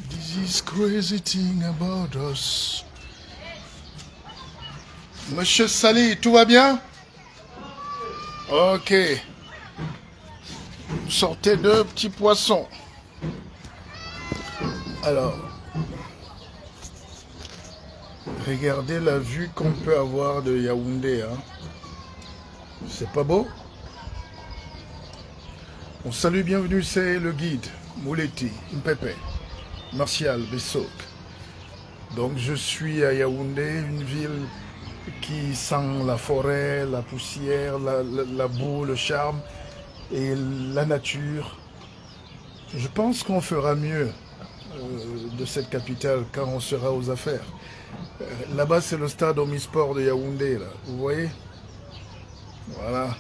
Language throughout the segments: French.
This is crazy thing about us. Monsieur Sali, tout va bien? Ok. Sortez deux petits poissons. Alors, regardez la vue qu'on peut avoir de Yaoundé. Hein. C'est pas beau? On salue, bienvenue, c'est le guide Mouleti, Mpepe, Martial, Bessok. Donc je suis à Yaoundé, une ville qui sent la forêt, la poussière, la boue, le charme et la nature. Je pense qu'on fera mieux de cette capitale quand on sera aux affaires. Là-bas, c'est le stade Omnisport de Yaoundé, là. Vous voyez? Voilà.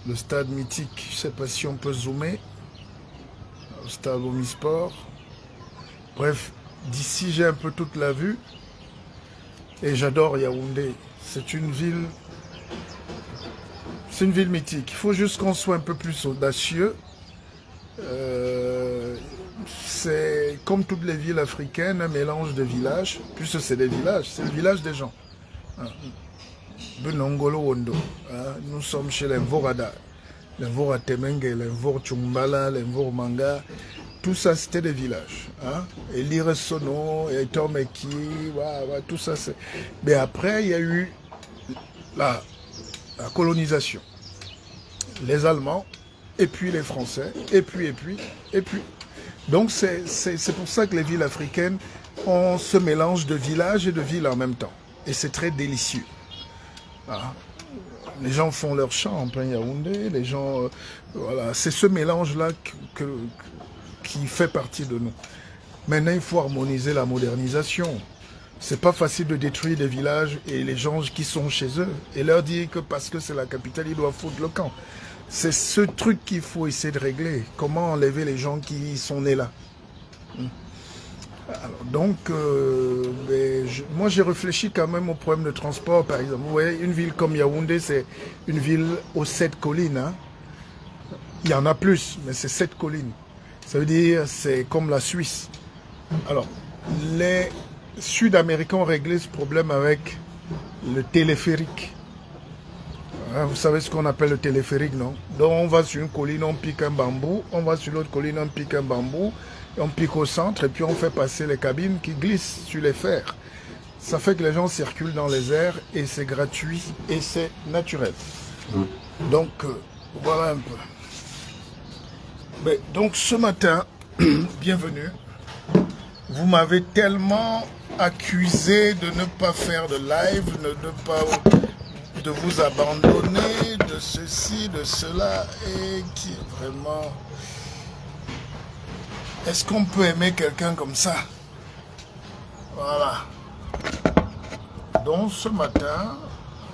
Le stade mythique. Je ne sais pas si on peut zoomer. Le stade Omnisport. Bref, d'ici, j'ai un peu toute la vue. Et j'adore Yaoundé. C'est une ville mythique. Il faut juste qu'on soit un peu plus audacieux. C'est comme toutes les villes africaines, un mélange de villages. Puisque c'est des villages, c'est le village des gens. Benongolo Wondo. Nous sommes chez les Mvorada. Les Mvora Temenge, les Mvor Tchumbala, les Mvor Manga. Tout ça, c'était des villages. Et Lire Sono, et Tormeki, tout ça. Mais après, il y a eu la colonisation. Les Allemands, et puis les Français, et puis. Donc, c'est pour ça que les villes africaines ont ce mélange de villages et de villes en même temps. Et c'est très délicieux. Les gens font leur chant en plein Yaoundé. Les gens, voilà, c'est ce mélange-là qui fait partie de nous. Maintenant, il faut harmoniser la modernisation. C'est pas facile de détruire des villages et les gens qui sont chez eux et leur dire que parce que c'est la capitale, ils doivent foutre le camp. C'est ce truc qu'il faut essayer de régler. Comment enlever les gens qui sont nés là. Alors, donc, moi j'ai réfléchi quand même au problème de transport, par exemple. Vous voyez, une ville comme Yaoundé, c'est une ville aux 7 collines. Hein. Il y en a plus, mais c'est 7 collines. Ça veut dire c'est comme la Suisse. Alors, les Sud-Américains ont réglé ce problème avec le téléphérique. Vous savez ce qu'on appelle le téléphérique, non? Donc on va sur une colline, on pique un bambou, on va sur l'autre colline, on pique un bambou, et on pique au centre, et puis on fait passer les cabines qui glissent sur les fers. Ça fait que les gens circulent dans les airs, et c'est gratuit, et c'est naturel. Donc, voilà un peu. Mais, donc ce matin, bienvenue, vous m'avez tellement accusé de ne pas faire de live, de vous abandonner, de ceci, de cela, et qui est vraiment... Est-ce qu'on peut aimer quelqu'un comme ça? Voilà. Donc ce matin,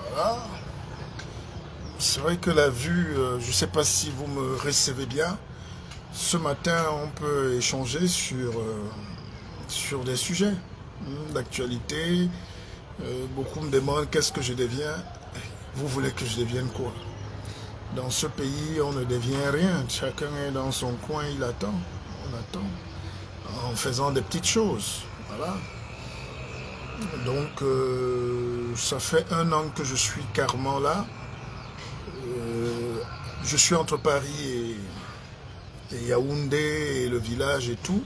voilà, c'est vrai que la vue, je ne sais pas si vous me recevez bien, ce matin on peut échanger sur des sujets d'actualité. Beaucoup me demandent qu'est-ce que je deviens. Vous voulez que je devienne quoi? Dans ce pays, on ne devient rien. Chacun est dans son coin, il attend. On attend. En faisant des petites choses. Voilà. Donc, ça fait 1 an que je suis carrément là. Je suis entre Paris et Yaoundé et le village et tout.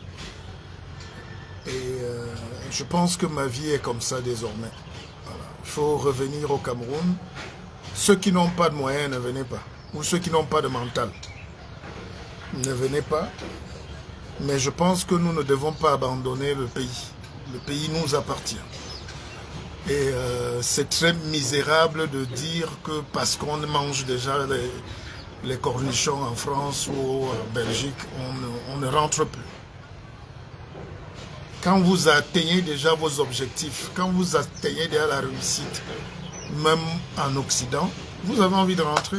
Et je pense que ma vie est comme ça désormais. Voilà. Il faut revenir au Cameroun. Ceux qui n'ont pas de moyens, ne venez pas. Ou ceux qui n'ont pas de mental, ne venez pas. Mais je pense que nous ne devons pas abandonner le pays. Le pays nous appartient. Et c'est très misérable de dire que parce qu'on mange déjà les cornichons en France ou en Belgique, on ne rentre plus. Quand vous atteignez déjà vos objectifs, quand vous atteignez déjà la réussite, même en Occident, vous avez envie de rentrer.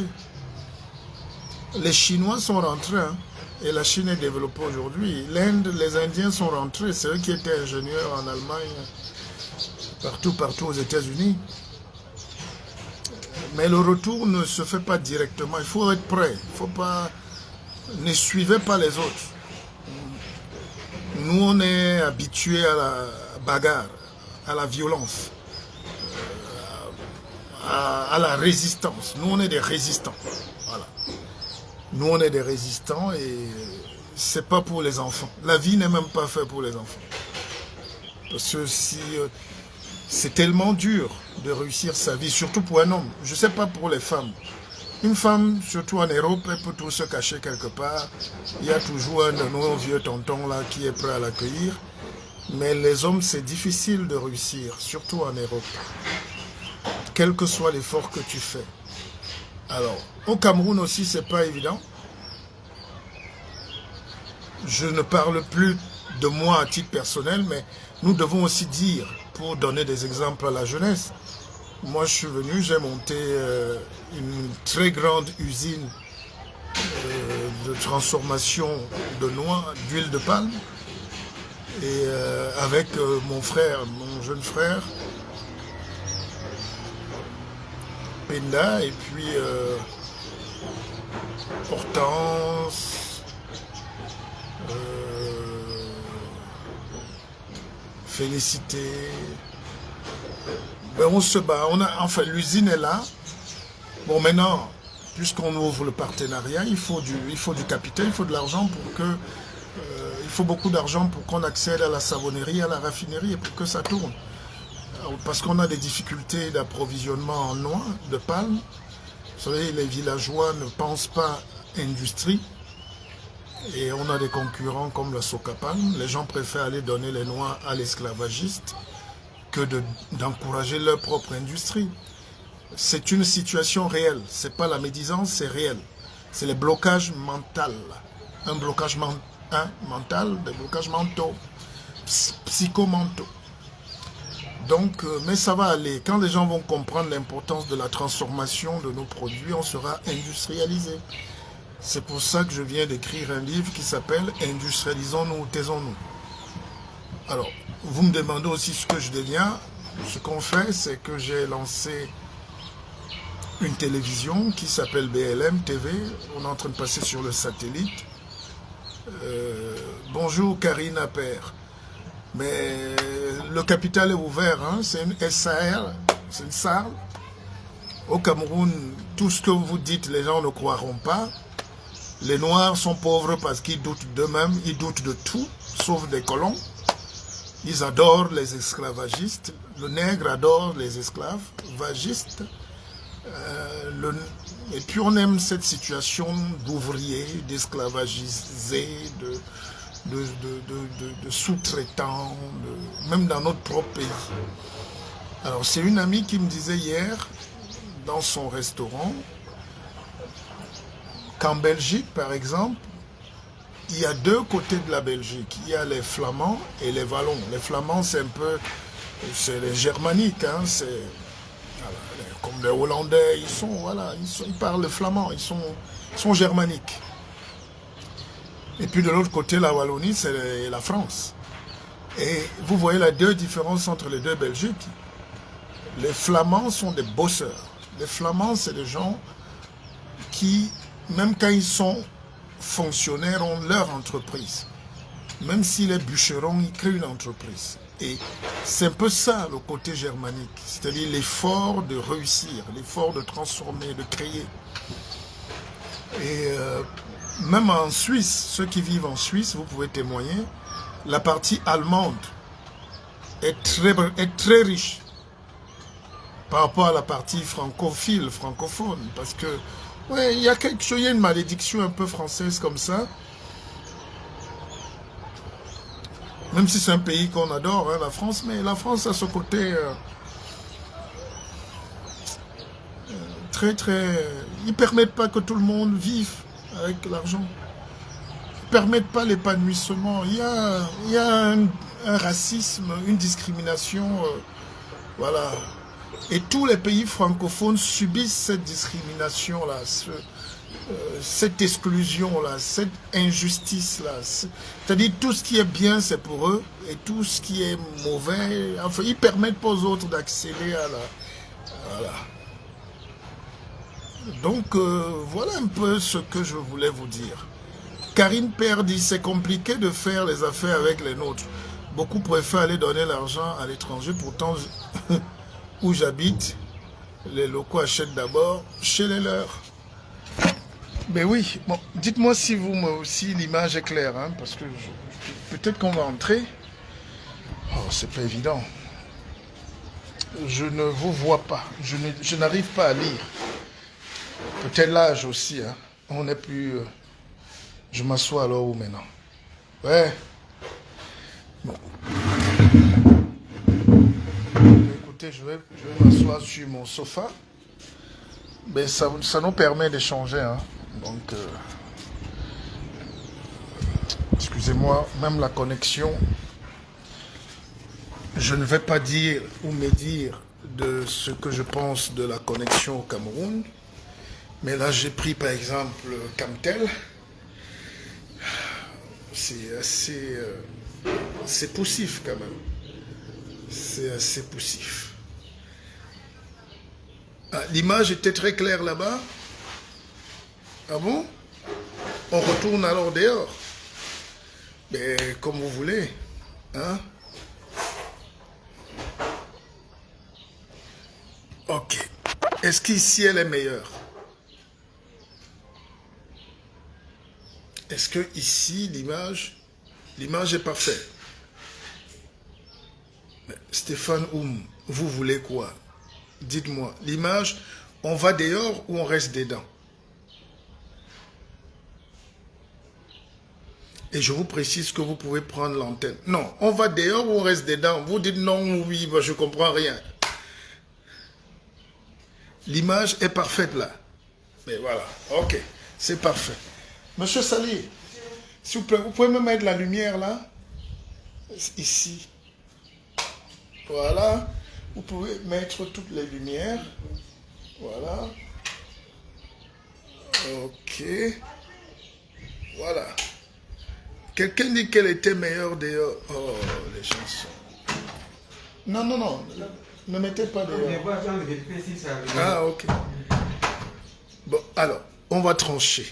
Les Chinois sont rentrés, hein, et la Chine est développée aujourd'hui. L'Inde, les Indiens sont rentrés, c'est eux qui étaient ingénieurs en Allemagne, partout aux États-Unis. Mais le retour ne se fait pas directement, il faut être prêt. Il faut pas... Ne suivez pas les autres. Nous, on est habitués à la bagarre, à la violence, à la résistance. Nous, on est des résistants. Voilà. Nous, on est des résistants et c'est pas pour les enfants. La vie n'est même pas faite pour les enfants. Parce que si c'est tellement dur de réussir sa vie, surtout pour un homme. Je ne sais pas pour les femmes. Une femme, surtout en Europe, elle peut tout se cacher quelque part. Il y a toujours un de nos vieux tontons là qui est prêt à l'accueillir. Mais les hommes, c'est difficile de réussir, surtout en Europe. Quel que soit l'effort que tu fais. Alors, au Cameroun aussi, c'est pas évident. Je ne parle plus de moi à titre personnel, mais nous devons aussi dire, pour donner des exemples à la jeunesse. Moi, je suis venu, j'ai monté une très grande usine de transformation de noix, d'huile de palme, et avec mon frère, mon jeune frère, Penda, et puis Hortense, Félicité. Ben on se bat, enfin l'usine est là. Bon maintenant, puisqu'on ouvre le partenariat, il faut du capital, il faut de l'argent pour que... il faut beaucoup d'argent pour qu'on accède à la savonnerie, à la raffinerie et pour que ça tourne. Parce qu'on a des difficultés d'approvisionnement en noix, de palme. Vous savez, les villageois ne pensent pas industrie. Et on a des concurrents comme la Socapalm. Les gens préfèrent aller donner les noix à l'esclavagiste que d'encourager leur propre industrie. C'est une situation réelle. Ce n'est pas la médisance, c'est réel. C'est le blocage mental. Un blocage mental, des blocages mentaux, psychomentaux. Donc, mais ça va aller. Quand les gens vont comprendre l'importance de la transformation de nos produits, on sera industrialisé. C'est pour ça que je viens d'écrire un livre qui s'appelle « Industrialisons-nous, taisons-nous ». Alors, vous me demandez aussi ce que je deviens. Ce qu'on fait, c'est que j'ai lancé une télévision qui s'appelle BLM TV. On est en train de passer sur le satellite. Bonjour Karine Appert. Mais le capital est ouvert, hein? C'est une SAR, c'est une SAR. Au Cameroun, tout ce que vous dites, les gens ne croiront pas. Les Noirs sont pauvres parce qu'ils doutent d'eux-mêmes, ils doutent de tout, sauf des colons. Ils adorent les esclavagistes. Le nègre adore les esclavagistes. Et puis on aime cette situation d'ouvriers, d'esclavagisés, de sous-traitants, même dans notre propre pays. Alors c'est une amie qui me disait hier, dans son restaurant, qu'en Belgique, par exemple, il y a deux côtés de la Belgique. Il y a les Flamands et les Wallons. Les Flamands, c'est un peu... c'est les Germaniques, hein, c'est... Voilà, comme les Hollandais, ils sont... Voilà, ils parlent le flamand, ils sont germaniques. Et puis de l'autre côté, la Wallonie, c'est la France. Et vous voyez les deux différences entre les deux Belgiques. Les Flamands sont des bosseurs. Les Flamands, c'est des gens qui, même quand ils sont fonctionnaires, ont leur entreprise. Même s'il est bûcheron, il crée une entreprise. Et c'est un peu ça, le côté germanique. C'est-à-dire l'effort de réussir, l'effort de transformer, de créer. Et même en Suisse, ceux qui vivent en Suisse, vous pouvez témoigner, la partie allemande est très riche par rapport à la partie francophile, francophone. Parce que, ouais, il y a quelque chose, il y a une malédiction un peu française comme ça. Même si c'est un pays qu'on adore, hein, la France, mais la France a ce côté ils ne permettent pas que tout le monde vive avec l'argent. Ils ne permettent pas l'épanouissement. Il y a un racisme, une discrimination, voilà. Et tous les pays francophones subissent cette discrimination-là, cette exclusion-là, cette injustice-là. C'est-à-dire tout ce qui est bien, c'est pour eux, et tout ce qui est mauvais, enfin, ils ne permettent pas aux autres d'accéder à la... Voilà. Donc, voilà un peu ce que je voulais vous dire. Karine Père dit, c'est compliqué de faire les affaires avec les nôtres. Beaucoup préfèrent aller donner l'argent à l'étranger. Pourtant, où j'habite, les locaux achètent d'abord chez les leurs. Ben oui, bon, dites-moi si l'image est claire, hein, parce que peut-être qu'on va entrer. Oh, c'est pas évident. Je ne vous vois pas. Je n'arrive pas à lire. Peut-être l'âge aussi. Hein. On n'est plus... je m'assois alors où maintenant? Ouais. Bon. Écoutez, je vais m'asseoir sur mon sofa. Mais ça nous permet d'échanger. Hein. Donc, excusez-moi, même la connexion... Je ne vais pas dire ou me dire de ce que je pense de la connexion au Cameroun. Mais là, j'ai pris par exemple Camtel. C'est assez... c'est poussif quand même. C'est assez poussif. Ah, l'image était très claire là-bas. Ah bon? On retourne alors dehors. Mais comme vous voulez. Hein? Ok. Est-ce qu'ici elle est meilleure? Est-ce que ici l'image est parfaite? Stéphane Oum, vous voulez quoi? Dites-moi, l'image, on va dehors ou on reste dedans? Et je vous précise que vous pouvez prendre l'antenne. Non, on va dehors ou on reste dedans? Vous dites non ou oui, bah, je ne comprends rien. L'image est parfaite là. Mais voilà, ok, c'est parfait. Monsieur Sali, s'il vous plaît, vous pouvez me mettre la lumière là? Ici. Voilà. Vous pouvez mettre toutes les lumières. Voilà. Ok. Voilà. Quelqu'un dit qu'elle était meilleure dehors. Oh, les chansons. Non, non, non. Ne mettez pas dehors. Ah, ok. Bon, alors, on va trancher.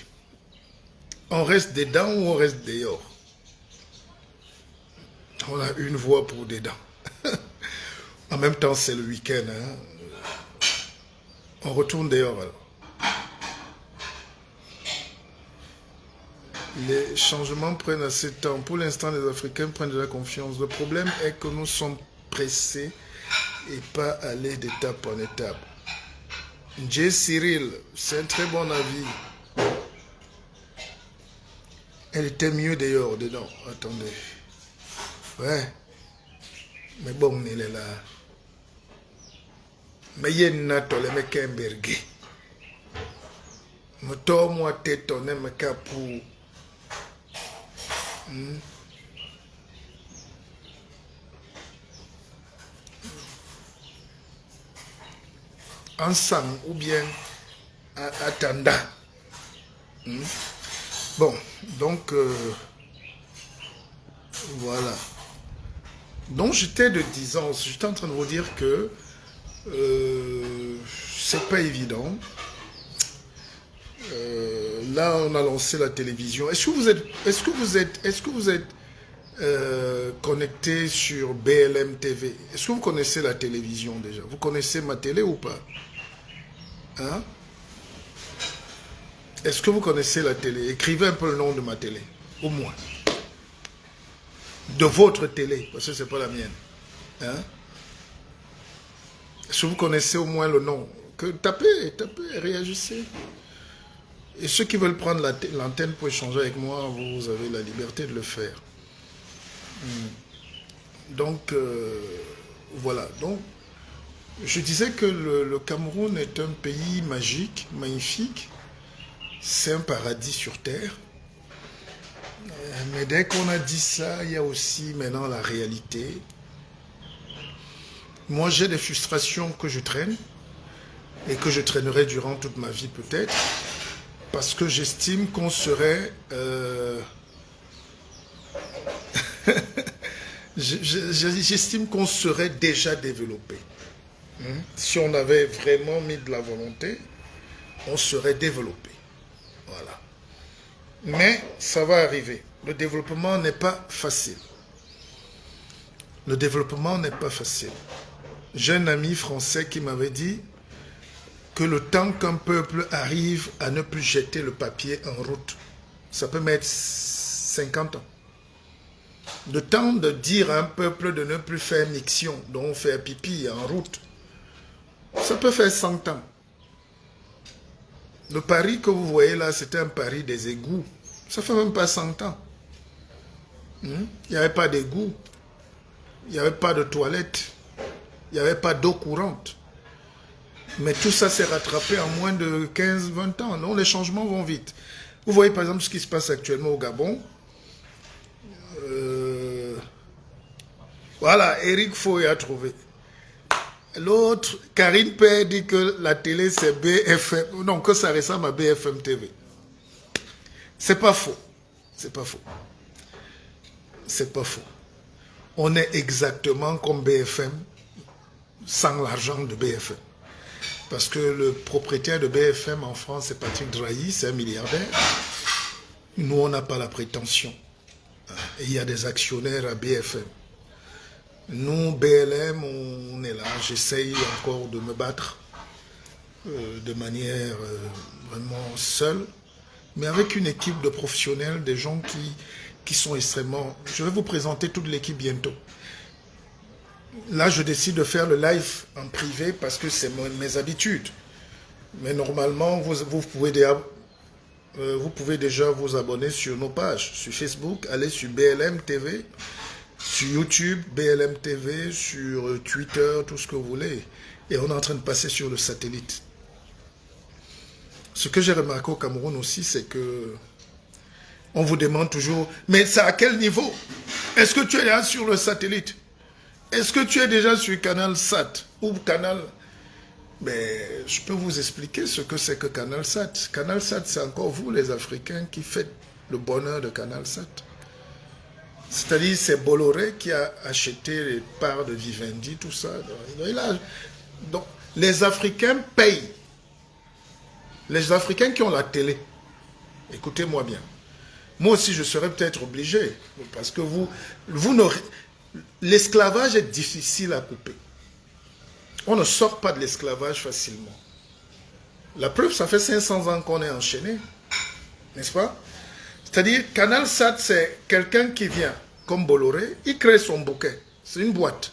On reste dedans ou on reste dehors? On a une voix pour dedans. En même temps, c'est le week-end. Hein? On retourne dehors alors. Les changements prennent assez de temps. Pour l'instant, les Africains prennent de la confiance. Le problème est que nous sommes pressés et pas aller d'étape en étape. J. Cyril, c'est un très bon avis. Elle était mieux dehors, dedans. Attendez. Ouais. Mais bon, il est là. Mais il y a une natole, mais qu'un bergué. Mais toi, moi, t'es ton mais qu'à pour. Ensemble ou bien attendant. Bon, donc voilà. Donc j'étais de 10 ans, j'étais en train de vous dire que c'est pas évident. Là, on a lancé la télévision. Est-ce que vous êtes connecté sur BLM TV? Est-ce que vous connaissez la télévision déjà? Vous connaissez ma télé ou pas? Hein? Est-ce que vous connaissez la télé? Écrivez un peu le nom de ma télé, au moins. De votre télé, parce que ce n'est pas la mienne. Hein? Est-ce que vous connaissez au moins le nom? Tapez, réagissez. Et ceux qui veulent prendre l'antenne pour échanger avec moi, vous avez la liberté de le faire. Donc, voilà. Donc, je disais que le Cameroun est un pays magique, magnifique. C'est un paradis sur terre. Mais dès qu'on a dit ça, il y a aussi maintenant la réalité. Moi, j'ai des frustrations que je traîne et que je traînerai durant toute ma vie peut-être. Parce que j'estime qu'on serait... j'estime qu'on serait déjà développé. Si on avait vraiment mis de la volonté, on serait développé. Voilà. Mais ça va arriver. Le développement n'est pas facile. Le développement n'est pas facile. J'ai un ami français qui m'avait dit que le temps qu'un peuple arrive à ne plus jeter le papier en route, ça peut mettre 50 ans. Le temps de dire à un peuple de ne plus faire miction, donc faire pipi en route, ça peut faire 100 ans. Le Paris que vous voyez là, c'était un Paris des égouts. Ça fait même pas 100 ans. Il n'y avait pas d'égouts. Il n'y avait pas de toilettes. Il n'y avait pas d'eau courante. Mais tout ça s'est rattrapé en moins de 15-20 ans. Non, les changements vont vite. Vous voyez par exemple ce qui se passe actuellement au Gabon. Voilà, Eric Foy a trouvé. L'autre, Karine Père dit que la télé c'est BFM. Non, que ça ressemble à BFM TV. C'est pas faux. C'est pas faux. C'est pas faux. On est exactement comme BFM sans l'argent de BFM. Parce que le propriétaire de BFM en France, c'est Patrick Drahi, c'est un milliardaire. Nous, on n'a pas la prétention. Et il y a des actionnaires à BFM. Nous, BLM, on est là. J'essaye encore de me battre de manière vraiment seule, mais avec une équipe de professionnels, des gens qui sont extrêmement... Je vais vous présenter toute l'équipe bientôt. Là, je décide de faire le live en privé parce que c'est mes habitudes. Mais normalement, vous pouvez déjà vous abonner sur nos pages. Sur Facebook, allez sur BLM TV. Sur YouTube, BLM TV, sur Twitter, tout ce que vous voulez. Et on est en train de passer sur le satellite. Ce que j'ai remarqué au Cameroun aussi, c'est que on vous demande toujours, mais c'est à quel niveau? Est-ce que tu es là sur le satellite? Est-ce que tu es déjà sur Canal Sat ou Canal... Mais je peux vous expliquer ce que c'est que Canal Sat. Canal Sat, c'est encore vous, les Africains, qui faites le bonheur de Canal Sat. C'est-à-dire, c'est Bolloré qui a acheté les parts de Vivendi, tout ça. Donc, les Africains payent. Les Africains qui ont la télé. Écoutez-moi bien. Moi aussi, je serais peut-être obligé. Parce que l'esclavage est difficile à couper. On ne sort pas de l'esclavage facilement. La preuve, ça fait 500 ans qu'on est enchaîné. N'est-ce pas? C'est-à-dire, Canal Sat, c'est quelqu'un qui vient, comme Bolloré, il crée son bouquet. C'est une boîte.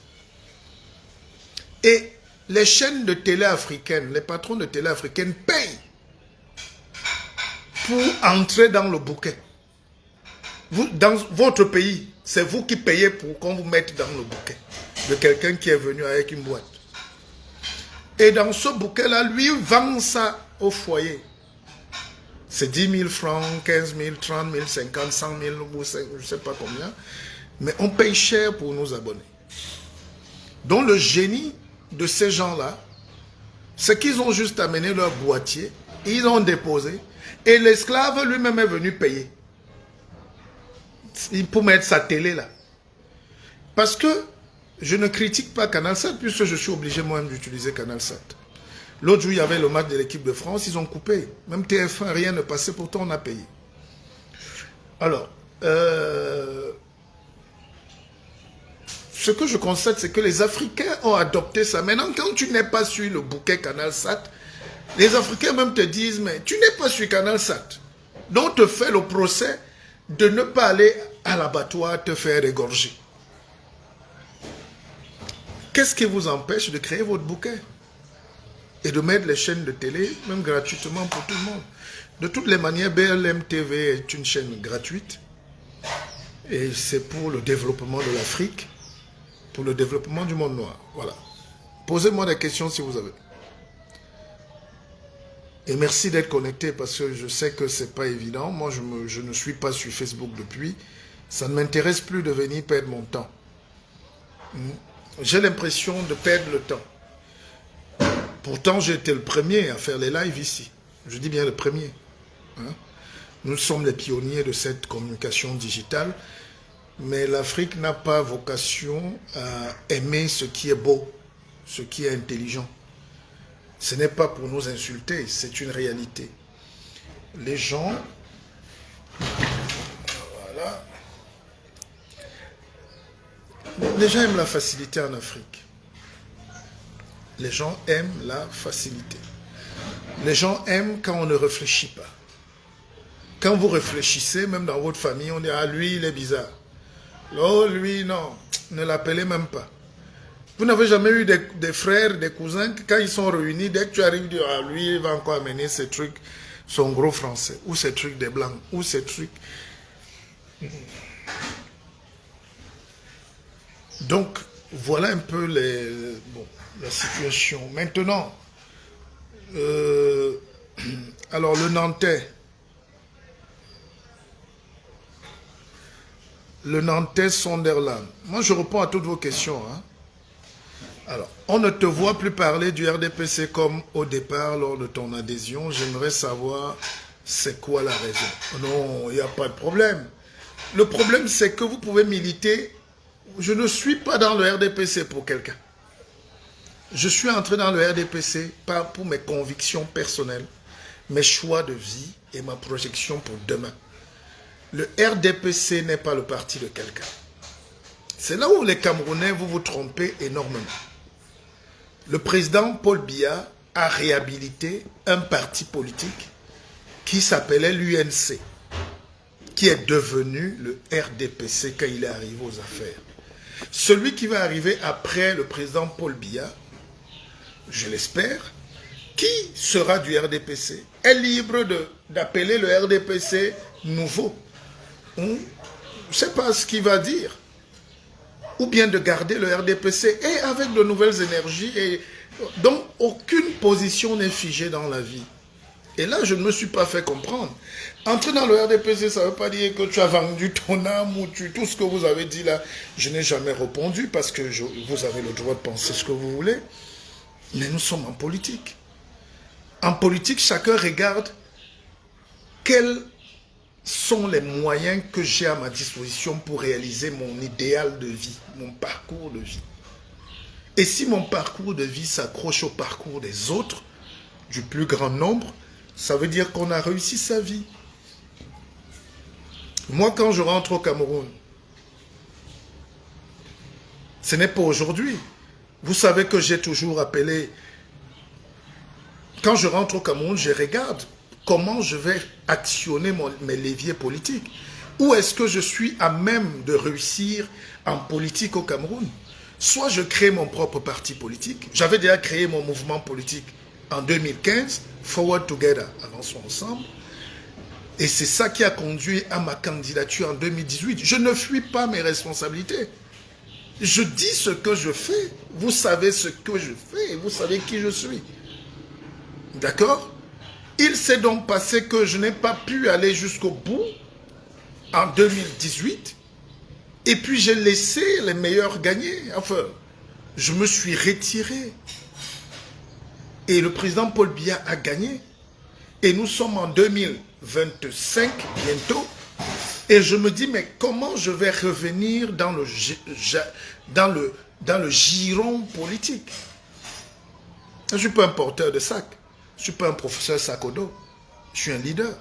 Et les chaînes de télé africaines, les patrons de télé africaines payent pour entrer dans le bouquet. Vous, dans votre pays, c'est vous qui payez pour qu'on vous mette dans le bouquet de quelqu'un qui est venu avec une boîte. Et dans ce bouquet-là, lui vend ça au foyer. C'est 10 000 francs, 15 000, 30 000, 50, 100 000, je ne sais pas combien. Mais on paye cher pour nous abonner. Donc le génie de ces gens-là, c'est qu'ils ont juste amené leur boîtier, ils ont déposé, et l'esclave lui-même est venu payer. Pour mettre sa télé là. Parce que je ne critique pas Canal Sat, puisque je suis obligé moi-même d'utiliser Canal Sat. L'autre jour, il y avait le match de l'équipe de France, ils ont coupé. Même TF1, rien ne passait, pourtant on a payé. Alors, ce que je constate, c'est que les Africains ont adopté ça. Maintenant, quand tu n'es pas sur le bouquet Canal Sat, les Africains même te disent, mais tu n'es pas sur Canal Sat. Donc, on te fait le procès de ne pas aller à l'abattoir te faire égorger. Qu'est-ce qui vous empêche de créer votre bouquet et de mettre les chaînes de télé, même gratuitement pour tout le monde? De toutes les manières, BLM TV est une chaîne gratuite et c'est pour le développement de l'Afrique, pour le développement du monde noir. Voilà. Posez-moi des questions si vous avez. Et merci d'être connecté parce que je sais que ce n'est pas évident. Moi, je ne suis pas sur Facebook depuis. Ça ne m'intéresse plus de venir perdre mon temps. J'ai l'impression de perdre le temps. Pourtant, j'ai été le premier à faire les lives ici. Je dis bien le premier. Nous sommes les pionniers de cette communication digitale. Mais l'Afrique n'a pas vocation à aimer ce qui est beau, ce qui est intelligent. Ce n'est pas pour nous insulter, c'est une réalité. Les gens Les gens aiment la facilité en Afrique. Les gens aiment la facilité. Les gens aiment quand on ne réfléchit pas. Quand vous réfléchissez, même dans votre famille, on dit « Ah, lui, il est bizarre. Oh, lui, non. Ne l'appelez même pas. » Vous n'avez jamais eu des frères, des cousins, quand ils sont réunis, dès que tu arrives, tu dis « Ah, lui, il va encore amener ces trucs, son gros français, ou ces trucs des blancs, ou ces trucs... » Donc, voilà un peu la situation. Maintenant, alors le Nantais Sonderland. Moi, je réponds à toutes vos questions. Hein. Alors, on ne te voit plus parler du RDPC comme au départ, lors de ton adhésion. J'aimerais savoir c'est quoi la raison. Non, il n'y a pas de problème. Le problème, c'est que vous pouvez militer. Je ne suis pas dans le RDPC pour quelqu'un. Je suis entré dans le RDPC pas pour mes convictions personnelles, mes choix de vie et ma projection pour demain. Le RDPC n'est pas le parti de quelqu'un. C'est là où les Camerounais, vous vous trompez énormément. Le président Paul Biya a réhabilité un parti politique qui s'appelait l'UNC, qui est devenu le RDPC quand il est arrivé aux affaires. Celui qui va arriver après le président Paul Biya, je l'espère, qui sera du RDPC, est libre d'appeler le RDPC nouveau. Je ne sais pas ce qu'il va dire. Ou bien de garder le RDPC et avec de nouvelles énergies. Donc, aucune position n'est figée dans la vie. Et là, je ne me suis pas fait comprendre. Entrer dans le RDPC, ça ne veut pas dire que tu as vendu ton âme ou tout ce que vous avez dit là. Je n'ai jamais répondu parce que vous avez le droit de penser ce que vous voulez. Mais nous sommes en politique. En politique, chacun regarde quels sont les moyens que j'ai à ma disposition pour réaliser mon idéal de vie, mon parcours de vie. Et si mon parcours de vie s'accroche au parcours des autres, du plus grand nombre, ça veut dire qu'on a réussi sa vie. Moi, quand je rentre au Cameroun, ce n'est pas aujourd'hui. Vous savez que j'ai toujours appelé... Quand je rentre au Cameroun, je regarde comment je vais actionner mes leviers politiques. Où est-ce que je suis à même de réussir en politique au Cameroun? Soit je crée mon propre parti politique. J'avais déjà créé mon mouvement politique en 2015, Forward Together, avançons ensemble. Et c'est ça qui a conduit à ma candidature en 2018. Je ne fuis pas mes responsabilités. Je dis ce que je fais. Vous savez ce que je fais et vous savez qui je suis. D'accord? Il s'est donc passé que je n'ai pas pu aller jusqu'au bout en 2018. Et puis j'ai laissé les meilleurs gagner. Enfin, je me suis retiré. Et le président Paul Biya a gagné. Et nous sommes en 2025 bientôt. Et je me dis, mais comment je vais revenir dans le giron politique? Je ne suis pas un porteur de sac. Je ne suis pas un professeur sac au dos. Je suis un leader.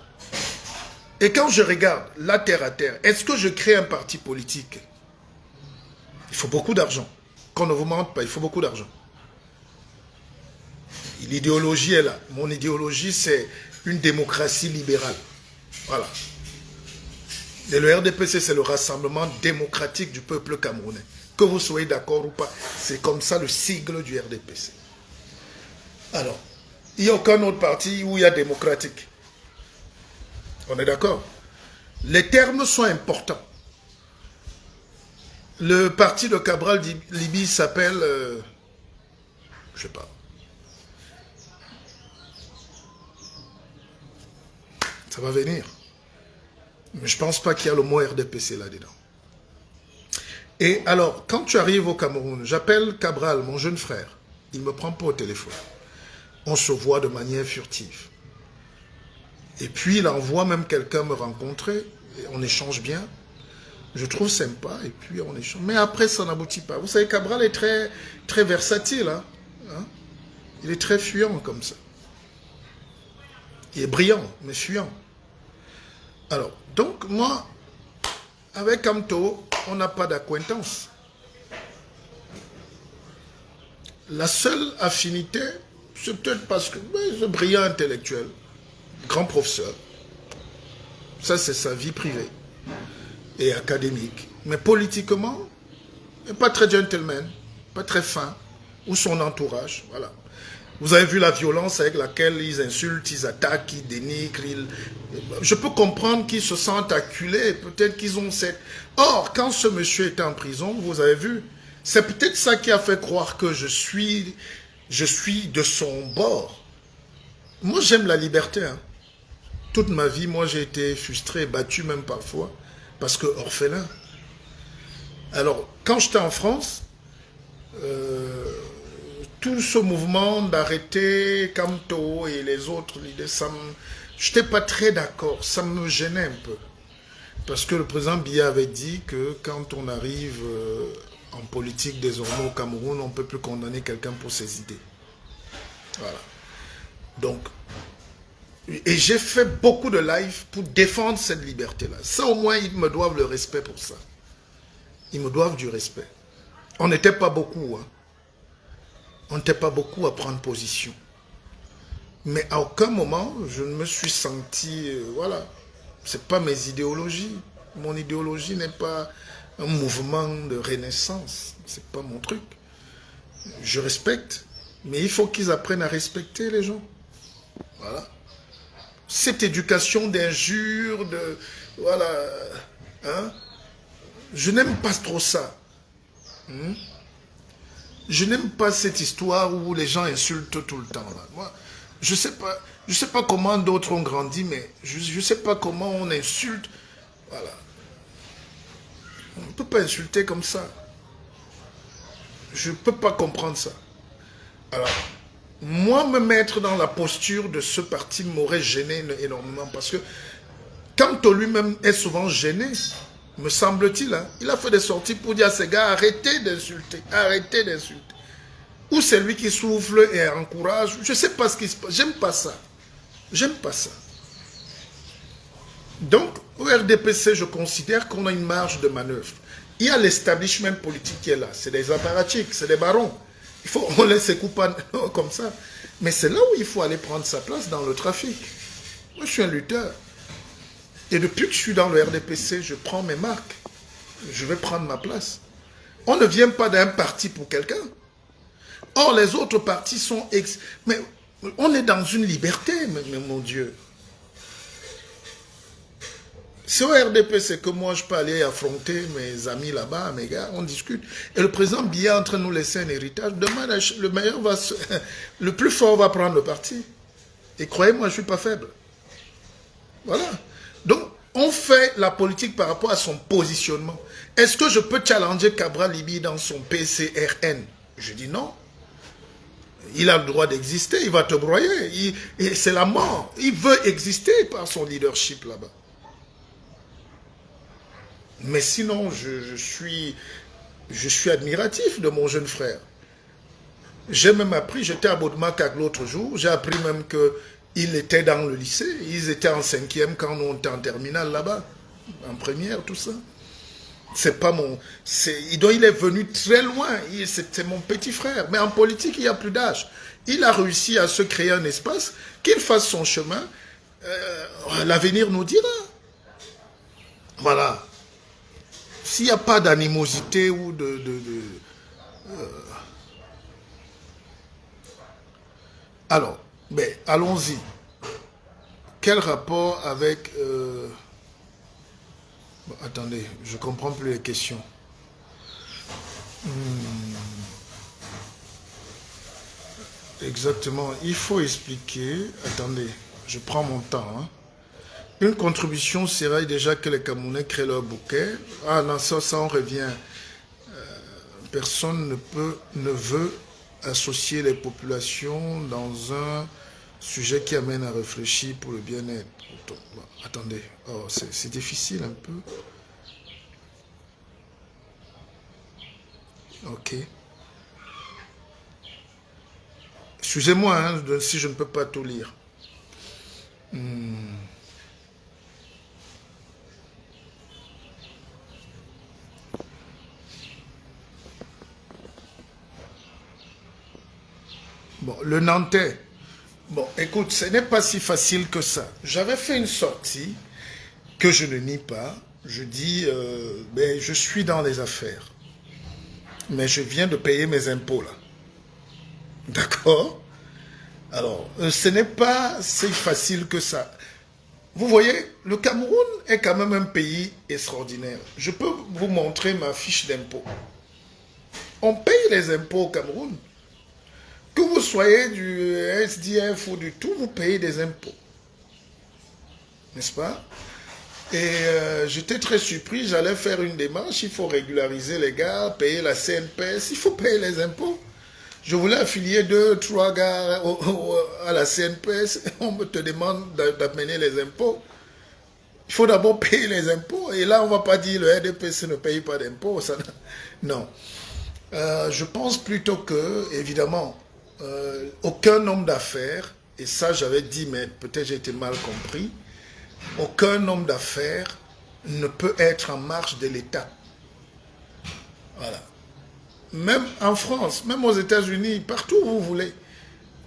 Et quand je regarde la terre à terre, est-ce que je crée un parti politique? Il faut beaucoup d'argent. Qu'on ne vous mente pas, il faut beaucoup d'argent. L'idéologie est là. Mon idéologie, c'est une démocratie libérale. Voilà. Et le RDPC, c'est le Rassemblement démocratique du peuple camerounais. Que vous soyez d'accord ou pas, c'est comme ça le sigle du RDPC. Alors, il n'y a aucun autre parti où il y a démocratique. On est d'accord? Les termes sont importants. Le parti de Cabral Libye s'appelle... je ne sais pas. Ça va venir. Mais je ne pense pas qu'il y a le mot RDPC là-dedans. Et alors, quand tu arrives au Cameroun, j'appelle Cabral, mon jeune frère. Il ne me prend pas au téléphone. On se voit de manière furtive. Et puis, il envoie même quelqu'un me rencontrer. Et on échange bien. Je trouve sympa. Et puis, on échange. Mais après, ça n'aboutit pas. Vous savez, Cabral est très, très versatile. Hein? Il est très fuyant comme ça. Il est brillant, mais fuyant. Alors, donc, moi, avec Amto, on n'a pas d'acquaintance. La seule affinité, c'est peut-être parce que c'est un brillant intellectuel, grand professeur. Ça, c'est sa vie privée et académique. Mais politiquement, il n'est pas très gentleman, pas très fin. Ou son entourage, voilà. Vous avez vu la violence avec laquelle ils insultent, ils attaquent, ils dénigrent. Je peux comprendre qu'ils se sentent acculés, peut-être qu'ils ont cette... Or, quand ce monsieur était en prison, vous avez vu, c'est peut-être ça qui a fait croire que je suis de son bord. Moi, j'aime la liberté. Hein. Toute ma vie, moi, j'ai été frustré, battu même parfois, parce que orphelin. Alors, quand j'étais en France, tout ce mouvement d'arrêter Camto et les autres leaders, je n'étais pas très d'accord, ça me gênait un peu. Parce que le président Biya avait dit que quand on arrive en politique désormais au Cameroun, on ne peut plus condamner quelqu'un pour ses idées. Voilà. Donc, et j'ai fait beaucoup de live pour défendre cette liberté-là. Ça au moins, ils me doivent le respect pour ça. Ils me doivent du respect. On n'était pas beaucoup, hein. On n'était pas beaucoup à prendre position. Mais à aucun moment, je ne me suis senti... voilà. Ce n'est pas mes idéologies. Mon idéologie n'est pas un mouvement de renaissance. Ce n'est pas mon truc. Je respecte. Mais il faut qu'ils apprennent à respecter les gens. Voilà. Cette éducation d'injures, de... Voilà. Hein? Je n'aime pas trop ça. Je n'aime pas cette histoire où les gens insultent tout le temps. Là. Moi, je sais pas comment d'autres ont grandi, mais je ne sais pas comment on insulte. Voilà. On ne peut pas insulter comme ça. Je ne peux pas comprendre ça. Alors, moi, me mettre dans la posture de ce parti m'aurait gêné énormément parce que Camto lui-même est souvent gêné, me semble-t-il. Hein. Il a fait des sorties pour dire à ces gars, arrêtez d'insulter, arrêtez d'insulter. Ou c'est lui qui souffle et encourage. Je ne sais pas ce qui se passe. J'aime pas ça. J'aime pas ça. Donc, au RDPC, je considère qu'on a une marge de manœuvre. Il y a l'establishment politique qui est là. C'est des apparatchiks, c'est des barons. On laisse les coups comme ça. Mais c'est là où il faut aller prendre sa place dans le trafic. Moi, je suis un lutteur. Et depuis que je suis dans le RDPC, je prends mes marques. Je vais prendre ma place. On ne vient pas d'un parti pour quelqu'un. Or, les autres partis sont... Mais on est dans une liberté, mais mon Dieu. C'est au RDPC que moi, je peux aller affronter mes amis là-bas, mes gars, on discute. Et le président Biya est en train de nous laisser un héritage. Demain, le meilleur va le plus fort va prendre le parti. Et croyez-moi, je ne suis pas faible. Voilà. Donc, on fait la politique par rapport à son positionnement. Est-ce que je peux challenger Cabral Libi dans son PCRN? Je dis non. Il a le droit d'exister, il va te broyer. C'est la mort. Il veut exister par son leadership là-bas. Mais sinon, je suis admiratif de mon jeune frère. J'ai même appris, j'étais à Bodmakak l'autre jour, j'ai appris même qu'il était dans le lycée, ils étaient en 5e quand on était en terminale là-bas, en première, tout ça. C'est pas mon... il est venu très loin, c'était mon petit frère. Mais en politique, il n'y a plus d'âge. Il a réussi à se créer un espace, qu'il fasse son chemin, l'avenir nous dira. Voilà. S'il n'y a pas d'animosité ou Alors, mais allons-y. Quel rapport avec... Bon, attendez, je ne comprends plus les questions. Exactement, il faut expliquer... Attendez, je prends mon temps. Hein. Une contribution serait déjà que les Camerounais créent leur bouquet. Ah non, ça on revient. Personne ne veut associer les populations dans un sujet qui amène à réfléchir pour le bien-être. Bon, attendez, oh, c'est difficile un peu. Ok. Excusez-moi hein, si je ne peux pas tout lire. Bon, le Nantais. Bon, écoute, ce n'est pas si facile que ça. J'avais fait une sortie que je ne nie pas. Je dis, ben, je suis dans les affaires. Mais je viens de payer mes impôts, là. D'accord? Alors, ce n'est pas si facile que ça. Vous voyez, le Cameroun est quand même un pays extraordinaire. Je peux vous montrer ma fiche d'impôt. On paye les impôts au Cameroun. Que vous soyez du SDF ou du tout, vous payez des impôts. N'est-ce pas? Et j'étais très surpris, j'allais faire une démarche, il faut régulariser les gars, payer la CNPS, il faut payer les impôts. Je voulais affilier 2, 3 gars à la CNPS, on te demande d'amener les impôts. Il faut d'abord payer les impôts, et là on ne va pas dire le RDPC ne paye pas d'impôts. Non. Je pense plutôt que, évidemment, aucun homme d'affaires, et ça j'avais dit, mais peut-être j'ai été mal compris, aucun homme d'affaires ne peut être en marge de l'État. Voilà. Même en France, même aux États-Unis, partout où vous voulez.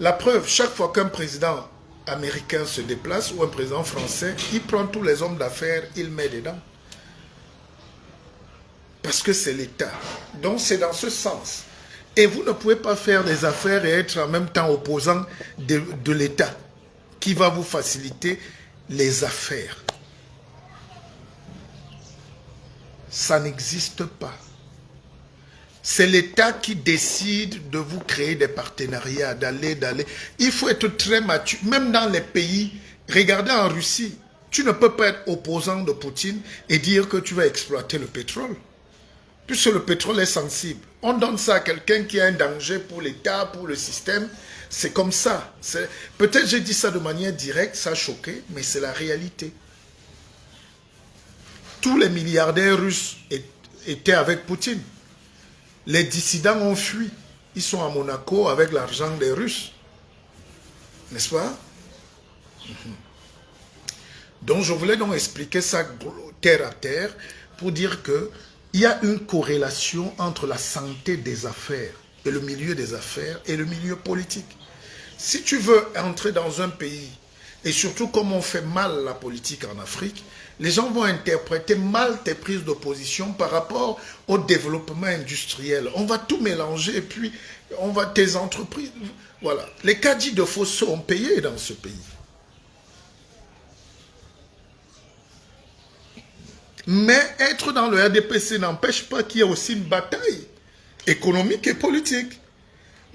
La preuve, chaque fois qu'un président américain se déplace ou un président français, il prend tous les hommes d'affaires, il met dedans. Parce que c'est l'État. Donc c'est dans ce sens. Et vous ne pouvez pas faire des affaires et être en même temps opposant de l'État qui va vous faciliter les affaires. Ça n'existe pas. C'est l'État qui décide de vous créer des partenariats, d'aller. Il faut être très mature. Même dans les pays, regardez en Russie, tu ne peux pas être opposant de Poutine et dire que tu vas exploiter le pétrole. Puisque le pétrole est sensible. On donne ça à quelqu'un qui a un danger pour l'État, pour le système. C'est comme ça. Peut-être j'ai dit ça de manière directe, ça a choqué, mais c'est la réalité. Tous les milliardaires russes étaient avec Poutine. Les dissidents ont fui. Ils sont à Monaco avec l'argent des Russes. N'est-ce pas? Donc je voulais donc expliquer ça terre à terre pour dire que il y a une corrélation entre la santé des affaires et le milieu des affaires et le milieu politique. Si tu veux entrer dans un pays, et surtout comme on fait mal la politique en Afrique, les gens vont interpréter mal tes prises de position par rapport au développement industriel. On va tout mélanger et puis on va tes entreprises. Voilà. Les caddies de Fosso ont payé dans ce pays. Mais être dans le RDPC n'empêche pas qu'il y ait aussi une bataille économique et politique.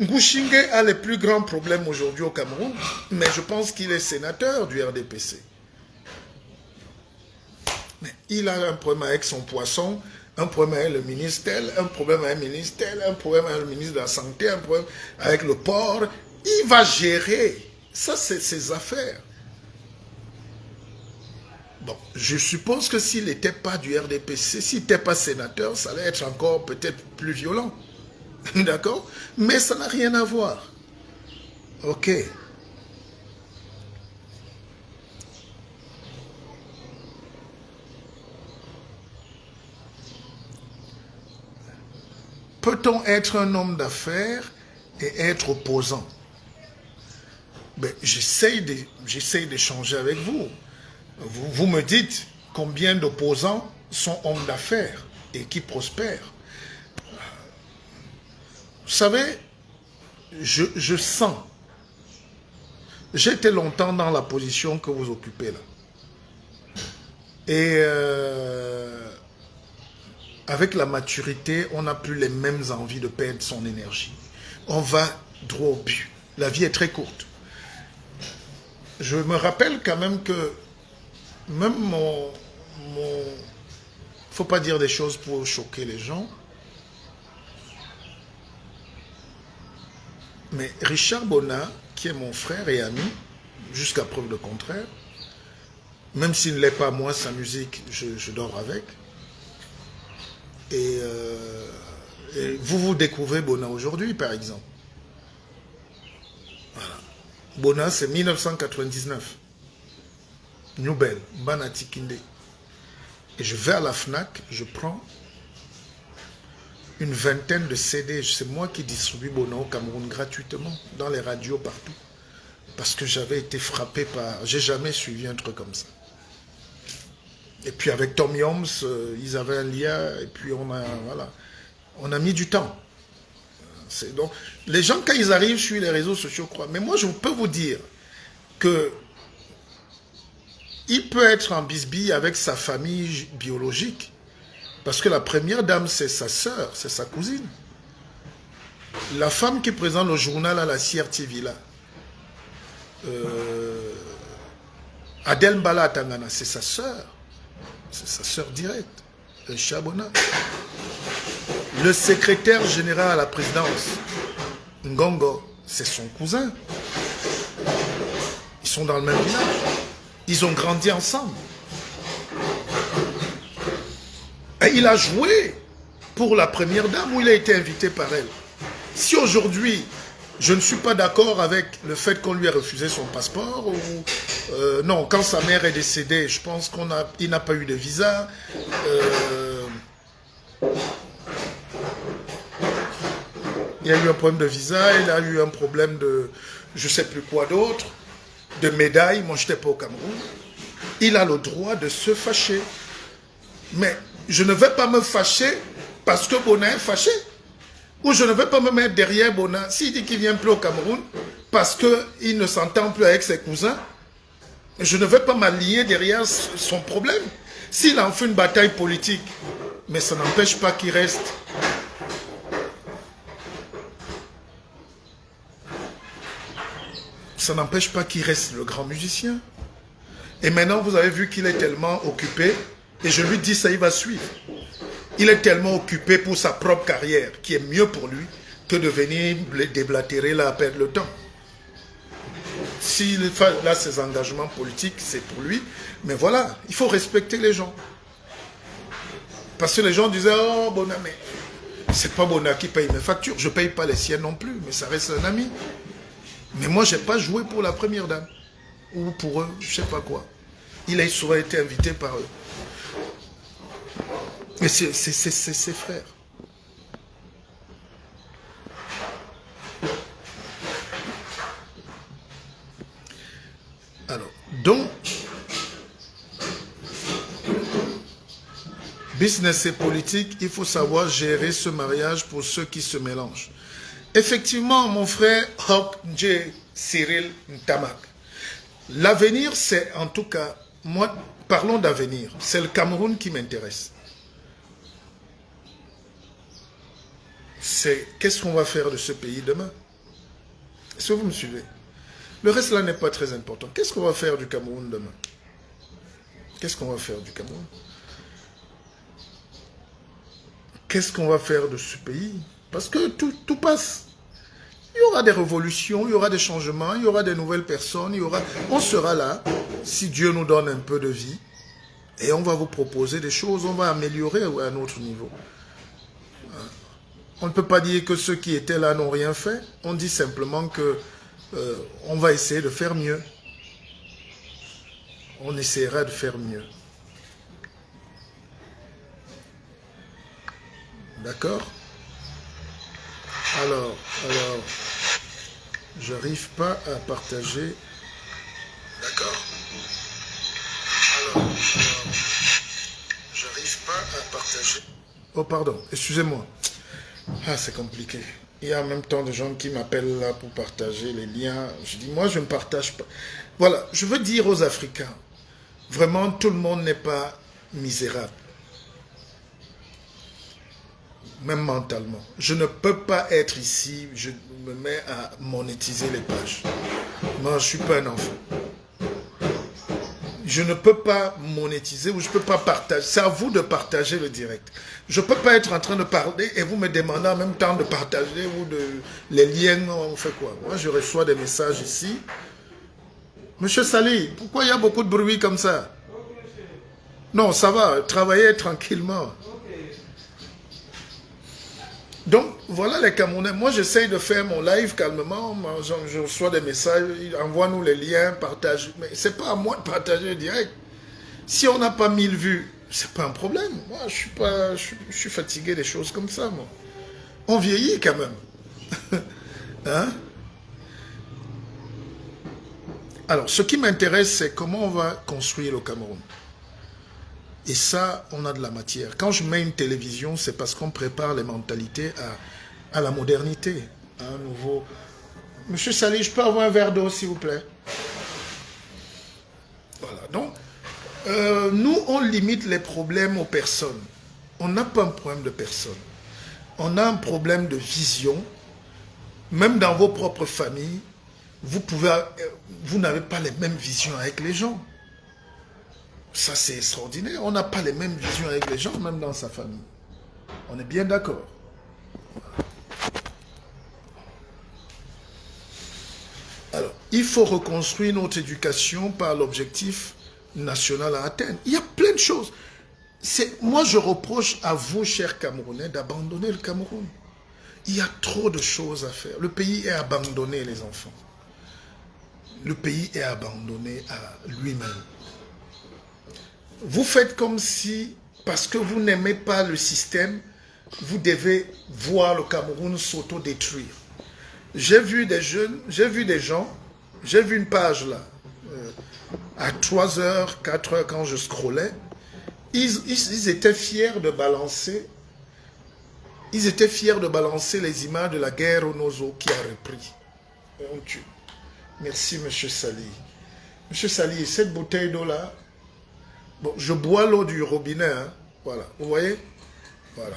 Ngouchingue a les plus grands problèmes aujourd'hui au Cameroun, mais je pense qu'il est sénateur du RDPC. Mais il a un problème avec son poisson, un problème avec le ministère, un problème avec le ministère, un problème avec le ministre de la Santé, un problème avec le port. Il va gérer. Ça, c'est ses affaires. Bon, je suppose que s'il n'était pas du RDPC, s'il n'était pas sénateur, ça allait être encore peut-être plus violent. D'accord? Mais ça n'a rien à voir. Ok. Peut-on être un homme d'affaires et être opposant? Ben, j'essaye d'échanger avec vous. Vous me dites combien d'opposants sont hommes d'affaires et qui prospèrent. Vous savez, je sens. J'étais longtemps dans la position que vous occupez là. Et avec la maturité, on n'a plus les mêmes envies de perdre son énergie. On va droit au but. La vie est très courte. Je me rappelle quand même que même faut pas dire des choses pour choquer les gens. Mais Richard Bona, qui est mon frère et ami, jusqu'à preuve de contraire, même s'il ne l'est pas moi, sa musique, je dors avec. Et vous découvrez Bona aujourd'hui, par exemple. Voilà. Bona, c'est 1999. Nouvelle, Banati Kinde. Et je vais à la FNAC, je prends une vingtaine de CD. C'est moi qui distribue Bona au Cameroun gratuitement, dans les radios partout. Parce que j'avais été frappé par... J'ai jamais suivi un truc comme ça. Et puis avec Tom Yoms, ils avaient un lien, et puis voilà, on a mis du temps. Donc, les gens, quand ils arrivent sur les réseaux sociaux, croient. Mais moi, je peux vous dire que il peut être en bisbille avec sa famille biologique. Parce que la première dame, c'est sa sœur, c'est sa cousine. La femme qui présente le journal à la CRTV, là, Adèle Mbala Tangana, c'est sa sœur. C'est sa sœur directe, Chabona. Le secrétaire général à la présidence, Ngongo, c'est son cousin. Ils sont dans le même village. Ils ont grandi ensemble. Et il a joué pour la première dame où il a été invité par elle. Si aujourd'hui, je ne suis pas d'accord avec le fait qu'on lui ait refusé son passeport, ou non, quand sa mère est décédée, je pense qu'il n'a pas eu de visa. Il y a eu un problème de visa, il a eu un problème de je ne sais plus quoi d'autre, de médaille. Moi, je n'étais pas au Cameroun. Il a le droit de se fâcher. Mais je ne vais pas me fâcher parce que Bona est fâché. Ou je ne vais pas me mettre derrière Bona s'il dit qu'il ne vient plus au Cameroun parce qu'il ne s'entend plus avec ses cousins. Je ne vais pas m'allier derrière son problème. S'il en fait une bataille politique, mais ça n'empêche pas qu'il reste. Ça n'empêche pas qu'il reste le grand musicien. Et maintenant, vous avez vu qu'il est tellement occupé, et je lui dis ça, il va suivre. Il est tellement occupé pour sa propre carrière, qui est mieux pour lui que de venir déblatérer là à perdre le temps. S'il a ses engagements politiques, c'est pour lui. Mais voilà, il faut respecter les gens. Parce que les gens disaient, oh Bona, mais c'est pas Bona qui paye mes factures. Je ne paye pas les siennes non plus, mais ça reste un ami. Mais moi, je n'ai pas joué pour la première dame. Ou pour eux, je ne sais pas quoi. Il a souvent été invité par eux. Mais c'est ses frères. Alors, donc, business et politique, il faut savoir gérer ce mariage pour ceux qui se mélangent. Effectivement, mon frère Hok Nje Cyril Ntamak, l'avenir, c'est en tout cas, moi, parlons d'avenir, c'est le Cameroun qui m'intéresse. C'est qu'est-ce qu'on va faire de ce pays demain? Est-ce que vous me suivez? Le reste là n'est pas très important. Qu'est-ce qu'on va faire du Cameroun demain? Qu'est-ce qu'on va faire du Cameroun? Qu'est-ce qu'on va faire de ce pays? Parce que tout passe. Il y aura des révolutions, il y aura des changements, il y aura des nouvelles personnes, on sera là, si Dieu nous donne un peu de vie, et on va vous proposer des choses, on va améliorer à un autre niveau. On ne peut pas dire que ceux qui étaient là n'ont rien fait. On dit simplement que on va essayer de faire mieux. On essaiera de faire mieux. D'accord? Alors, j'arrive pas à partager. D'accord? Alors, j'arrive pas à partager. Oh, pardon, excusez-moi. Ah, c'est compliqué. Il y a en même temps des gens qui m'appellent là pour partager les liens. Je dis, moi, je ne partage pas. Voilà, je veux dire aux Africains, vraiment, tout le monde n'est pas misérable. Même mentalement. Je ne peux pas être ici, je me mets à monétiser les pages. Moi, je ne suis pas un enfant. Je ne peux pas monétiser ou je ne peux pas partager. C'est à vous de partager le direct. Je ne peux pas être en train de parler et vous me demandez en même temps de partager ou les liens, on fait quoi? Moi, je reçois des messages ici. Monsieur Sali, pourquoi il y a beaucoup de bruit comme ça? Non, ça va, travaillez tranquillement. Donc, voilà les Camerounais. Moi, j'essaye de faire mon live calmement. Je reçois des messages, envoie-nous les liens, partage. Mais ce n'est pas à moi de partager le direct. Si on n'a pas 1000 vues, ce n'est pas un problème. Moi, je suis fatigué des choses comme ça, moi. On vieillit quand même. Hein? Alors, ce qui m'intéresse, c'est comment on va construire le Cameroun. Et ça, on a de la matière. Quand je mets une télévision, c'est parce qu'on prépare les mentalités à la modernité. À un nouveau... Monsieur Sali, je peux avoir un verre d'eau, s'il vous plaît? Voilà. Donc, nous, on limite les problèmes aux personnes. On n'a pas un problème de personne. On a un problème de vision. Même dans vos propres familles, vous n'avez pas les mêmes visions avec les gens. Ça, c'est extraordinaire. On n'a pas les mêmes visions avec les gens, même dans sa famille. On est bien d'accord. Alors, il faut reconstruire notre éducation par l'objectif national à atteindre. Il y a plein de choses. Moi, je reproche à vous, chers Camerounais, d'abandonner le Cameroun. Il y a trop de choses à faire. Le pays est abandonné, les enfants. Le pays est abandonné à lui-même. Vous faites comme si, parce que vous n'aimez pas le système, vous devez voir le Cameroun s'auto-détruire. J'ai vu des jeunes, j'ai vu des gens, j'ai vu une page là, à 3h, 4h quand je scrollais, ils étaient fiers de balancer, les images de la guerre au Nozo qui a repris. Merci, monsieur Sali. Monsieur Sali, cette bouteille d'eau là, bon, je bois l'eau du robinet, hein. Voilà, vous voyez? Voilà.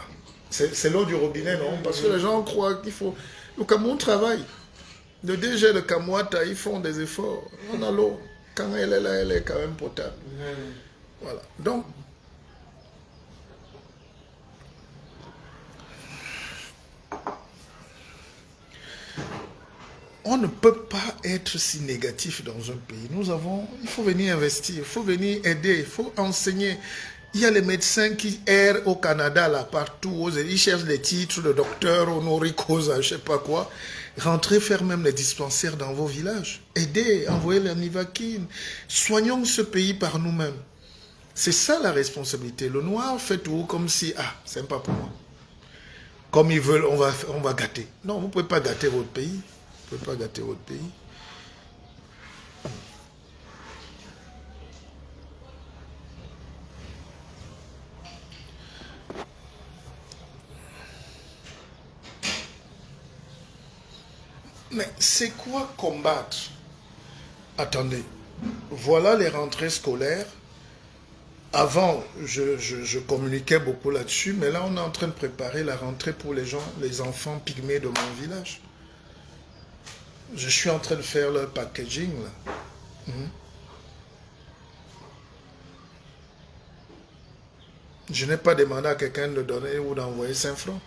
C'est l'eau du robinet, non? Parce que les gens croient qu'il faut... Le Cameroun travaille. Le DG de Kamwata, ils font des efforts. On a l'eau. Quand elle est là, elle est quand même potable. Voilà. Donc, on ne peut pas être si négatif dans un pays. Il faut venir investir, il faut venir aider, il faut enseigner. Il y a les médecins qui errent au Canada, là, partout. Ils cherchent des titres de docteur, honoris causa, je ne sais pas quoi. Rentrez faire même les dispensaires dans vos villages. Aidez, envoyez les Nivakin. Soignons ce pays par nous-mêmes. C'est ça la responsabilité. Le noir fait tout comme si, ah, c'est pas pour moi. Comme ils veulent, on va gâter. Non, vous ne pouvez pas gâter votre pays. Vous ne pouvez pas gâter votre pays. Mais c'est quoi combattre? Attendez, voilà les rentrées scolaires. Avant, je communiquais beaucoup là-dessus, mais là, on est en train de préparer la rentrée pour les enfants pygmées de mon village. Je suis en train de faire le packaging, là. Je n'ai pas demandé à quelqu'un de donner ou d'envoyer 5 francs.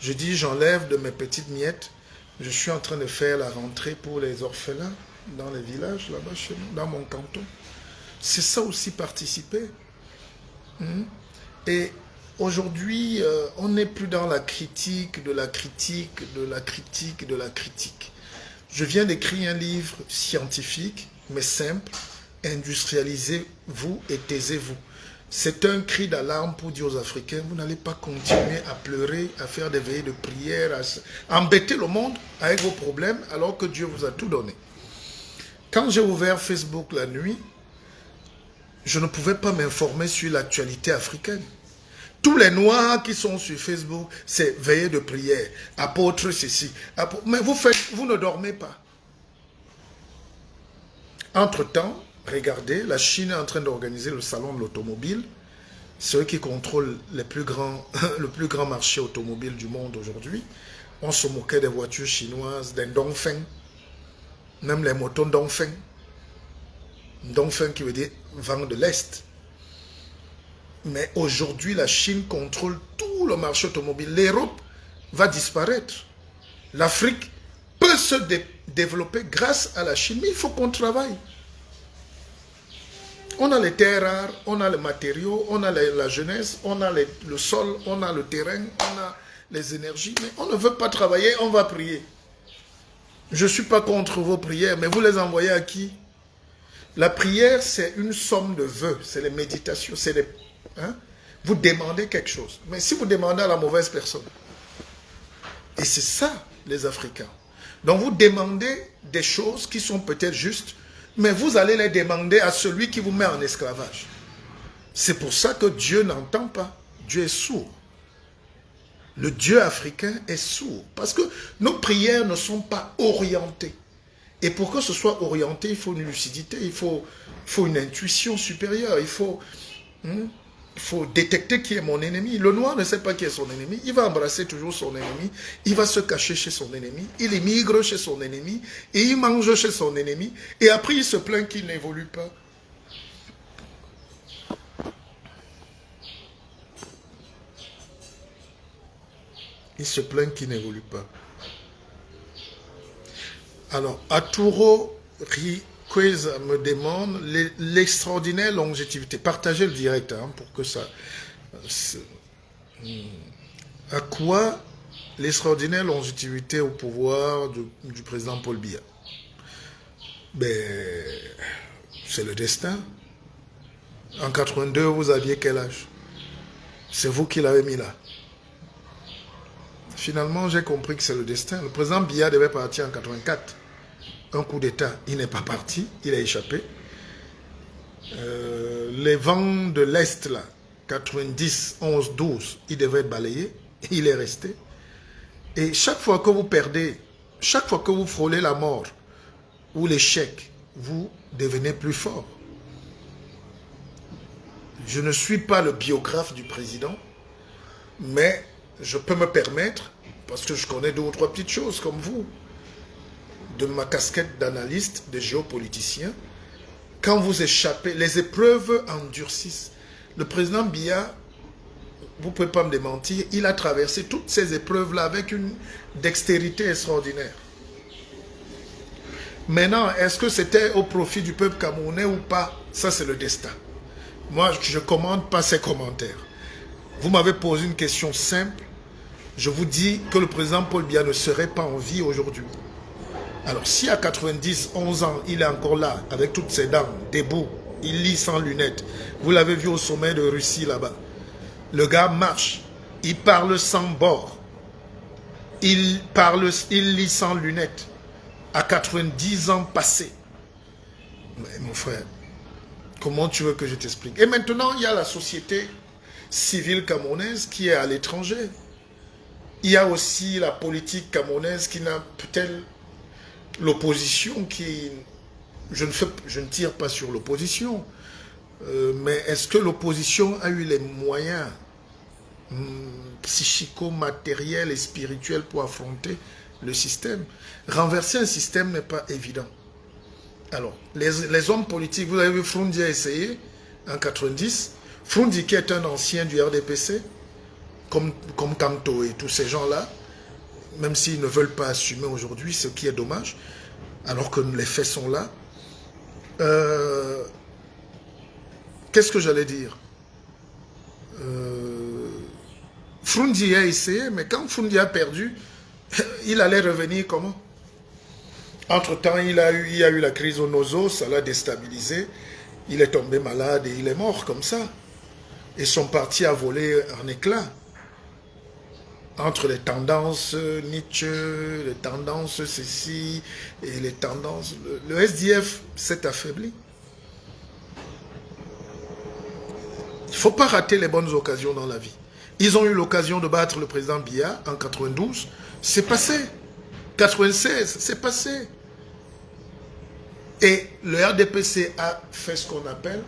Je dis, j'enlève de mes petites miettes. Je suis en train de faire la rentrée pour les orphelins dans les villages, là-bas chez nous, dans mon canton. C'est ça aussi, participer. Et aujourd'hui, on n'est plus dans la critique, de la critique, de la critique, de la critique. Je viens d'écrire un livre scientifique, mais simple. Industrialisez-vous et taisez-vous. C'est un cri d'alarme pour dire aux Africains, vous n'allez pas continuer à pleurer, à faire des veillées de prière, à embêter le monde avec vos problèmes, alors que Dieu vous a tout donné. Quand j'ai ouvert Facebook la nuit, je ne pouvais pas m'informer sur l'actualité africaine. Tous les Noirs qui sont sur Facebook, c'est veillée de prière, apôtre ceci. Mais vous ne dormez pas. Entre-temps, regardez, la Chine est en train d'organiser le salon de l'automobile. C'est eux qui contrôlent le plus grand marché automobile du monde aujourd'hui. On se moquait des voitures chinoises, des Dongfeng, même les motos Dongfeng. Dongfeng qui veut dire vent de l'Est. Mais aujourd'hui, la Chine contrôle tout le marché automobile. L'Europe va disparaître. L'Afrique peut se développer grâce à la Chine, mais il faut qu'on travaille. On a les terres rares, on a les matériaux, on a la jeunesse, on a le sol, on a le terrain, on a les énergies, mais on ne veut pas travailler, on va prier. Je ne suis pas contre vos prières, mais vous les envoyez à qui? La prière, c'est une somme de vœux, c'est les méditations, c'est les... Hein? Vous demandez quelque chose. Mais si vous demandez à la mauvaise personne, Et c'est ça, les Africains. Donc vous demandez des choses qui sont peut-être justes, mais vous allez les demander à celui qui vous met en esclavage. C'est pour ça que Dieu n'entend pas. Dieu est sourd. Le Dieu africain est sourd. Parce que nos prières ne sont pas orientées. Et pour que ce soit orienté, il faut une lucidité, il faut une intuition supérieure, il faut détecter qui est mon ennemi. Le noir ne sait pas qui est son ennemi, il va embrasser toujours son ennemi, il va se cacher chez son ennemi, il émigre chez son ennemi, et il mange chez son ennemi, et après il se plaint qu'il n'évolue pas. Il se plaint qu'il n'évolue pas. Alors, Arturo Riqueza me demande l'extraordinaire longévité. Partagez le direct pour que ça... À quoi l'extraordinaire longévité au pouvoir du président Paul Biya? Ben, c'est le destin. En 82, vous aviez quel âge? C'est vous qui l'avez mis là. Finalement, j'ai compris que c'est le destin. Le président Biya devait partir en 84. Un coup d'État, il n'est pas parti, il a échappé. Les vents de l'Est, là, 90, 11, 12, il devait être balayé. Il est resté. Et chaque fois que vous perdez, chaque fois que vous frôlez la mort ou l'échec, vous devenez plus fort. Je ne suis pas le biographe du président, mais je peux me permettre, parce que je connais deux ou trois petites choses comme vous, de ma casquette d'analyste, de géopoliticien, quand vous échappez, les épreuves endurcissent. Le président Biya, vous ne pouvez pas me démentir, il a traversé toutes ces épreuves-là avec une dextérité extraordinaire. Maintenant, est-ce que c'était au profit du peuple camerounais ou pas? Ça, c'est le destin. Moi, je ne commande pas ces commentaires. Vous m'avez posé une question simple. Je vous dis que le président Paul Biya ne serait pas en vie aujourd'hui. Alors, si à 90, 11 ans, il est encore là, avec toutes ses dents, debout, il lit sans lunettes. Vous l'avez vu au sommet de Russie, là-bas. Le gars marche, il parle sans bord. Il lit sans lunettes. À 90 ans passés. Mais mon frère, comment tu veux que je t'explique? Et maintenant, il y a la société civile camerounaise qui est à l'étranger. Il y a aussi la politique camerounaise qui n'a peut-être l'opposition qui... Je ne tire pas sur l'opposition, mais est-ce que l'opposition a eu les moyens psychico-matériels et spirituels pour affronter le système? Renverser un système n'est pas évident. Alors, les hommes politiques, vous avez vu Frundi a essayé en 90. Frundi qui est un ancien du RDPC, comme Kanto et tous ces gens-là, même s'ils ne veulent pas assumer aujourd'hui, ce qui est dommage, alors que les faits sont là. Qu'est-ce que j'allais dire? Frundi a essayé, mais quand Frundi a perdu, il allait revenir comment? Entre-temps, il y a eu la crise au Nozo, ça l'a déstabilisé. Il est tombé malade et il est mort comme ça. Et son parti a volé en éclats. Entre les tendances Nietzsche, les tendances ceci et les tendances... Le SDF s'est affaibli. Il ne faut pas rater les bonnes occasions dans la vie. Ils ont eu l'occasion de battre le président Biya en 92. C'est passé. 96, c'est passé. Et le RDPC a fait ce qu'on appelle...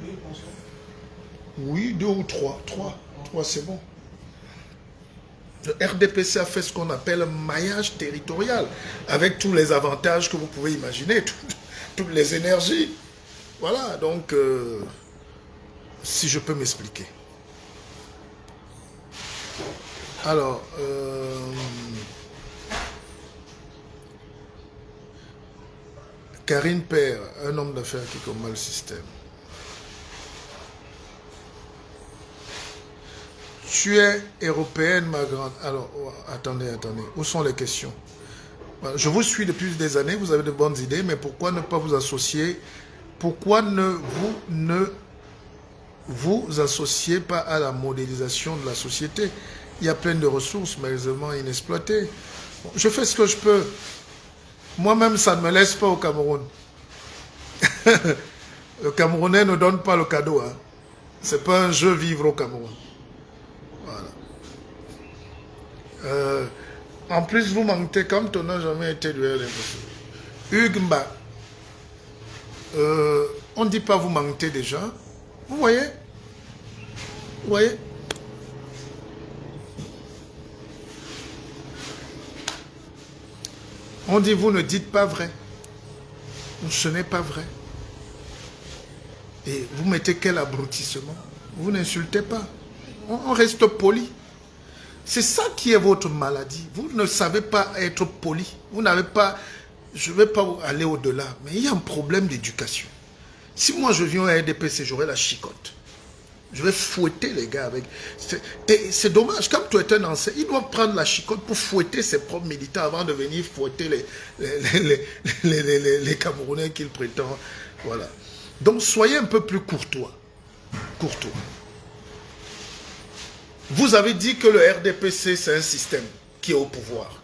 Oui, 2 ou 3. 3, c'est bon. Le RDPC a fait ce qu'on appelle un maillage territorial, avec tous les avantages que vous pouvez imaginer, toutes les énergies. Voilà, donc, si je peux m'expliquer. Alors, Karine Père, un homme d'affaires qui combat le système. Tu es européenne, ma grande. Alors, attendez. Où sont les questions? Je vous suis depuis des années, vous avez de bonnes idées, mais pourquoi ne pas vous associer? Pourquoi ne vous associez pas à la modélisation de la société? Il y a plein de ressources, malheureusement inexploitées. Bon, je fais ce que je peux. Moi-même, ça ne me laisse pas au Cameroun. Le Camerounais ne donne pas le cadeau. Hein. Ce n'est pas un jeu vivre au Cameroun. Voilà. En plus, vous mentez comme tu n'as jamais été du RDPC. Hugues Mba, on ne dit pas vous mentez déjà. Vous voyez? Vous voyez? On dit vous ne dites pas vrai. Ce n'est pas vrai. Et vous mettez quel abrutissement? Vous n'insultez pas. On reste poli. C'est ça qui est votre maladie. Vous ne savez pas être poli. Vous n'avez pas... Je ne vais pas aller au-delà, mais il y a un problème d'éducation. Si moi je viens à RDPC, j'aurai la chicotte. Je vais fouetter les gars avec... Et c'est dommage, comme tu es un ancien, il doit prendre la chicotte pour fouetter ses propres militants avant de venir fouetter les Camerounais qu'il prétend. Voilà. Donc soyez un peu plus courtois. Courtois. Vous avez dit que le RDPC, c'est un système qui est au pouvoir.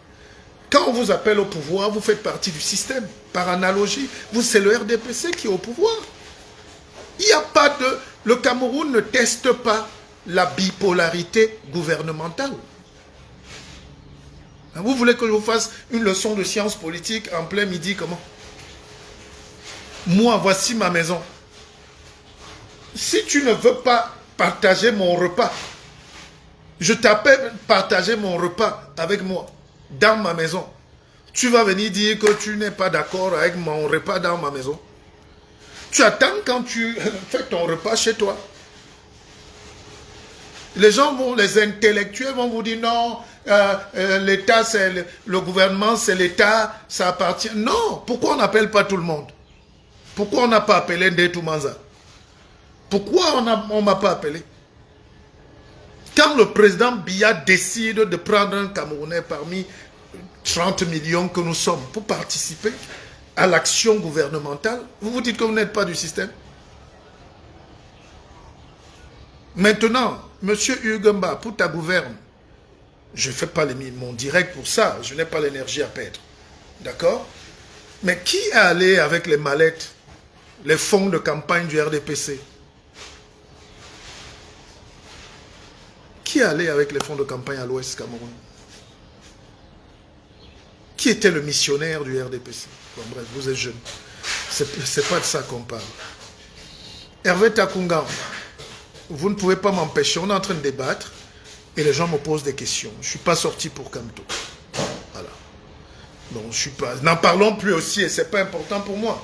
Quand on vous appelle au pouvoir, vous faites partie du système. Par analogie, c'est le RDPC qui est au pouvoir. Il n'y a pas de... Le Cameroun ne teste pas la bipolarité gouvernementale. Vous voulez que je vous fasse une leçon de sciences politiques en plein midi, comment? Moi, voici ma maison. Si tu ne veux pas partager mon repas, je t'appelle partager mon repas avec moi dans ma maison. Tu vas venir dire que tu n'es pas d'accord avec mon repas dans ma maison. Tu attends quand tu fais ton repas chez toi. Les gens vont, les intellectuels vont vous dire non, l'État, c'est le gouvernement, c'est l'État, ça appartient. Non, pourquoi on n'appelle pas tout le monde? Pourquoi on n'a pas appelé Ndetou Manza? Pourquoi on ne m'a pas appelé? Quand le président Biya décide de prendre un Camerounais parmi 30 millions que nous sommes pour participer à l'action gouvernementale, vous vous dites que vous n'êtes pas du système. Maintenant, M. Hugues Mba, pour ta gouverne, je ne fais pas mon direct pour ça, je n'ai pas l'énergie à perdre. D'accord? Mais qui est allé avec les mallettes, les fonds de campagne du RDPC? Qui est allé avec les fonds de campagne à l'Ouest Cameroun? Qui était le missionnaire du RDPC? Bon, bref, vous êtes jeune. C'est pas de ça qu'on parle. Hervé Takunga, vous ne pouvez pas m'empêcher. On est en train de débattre et les gens me posent des questions. Je ne suis pas sorti pour Kamto. Voilà. Donc, je suis pas... N'en parlons plus aussi et ce n'est pas important pour moi.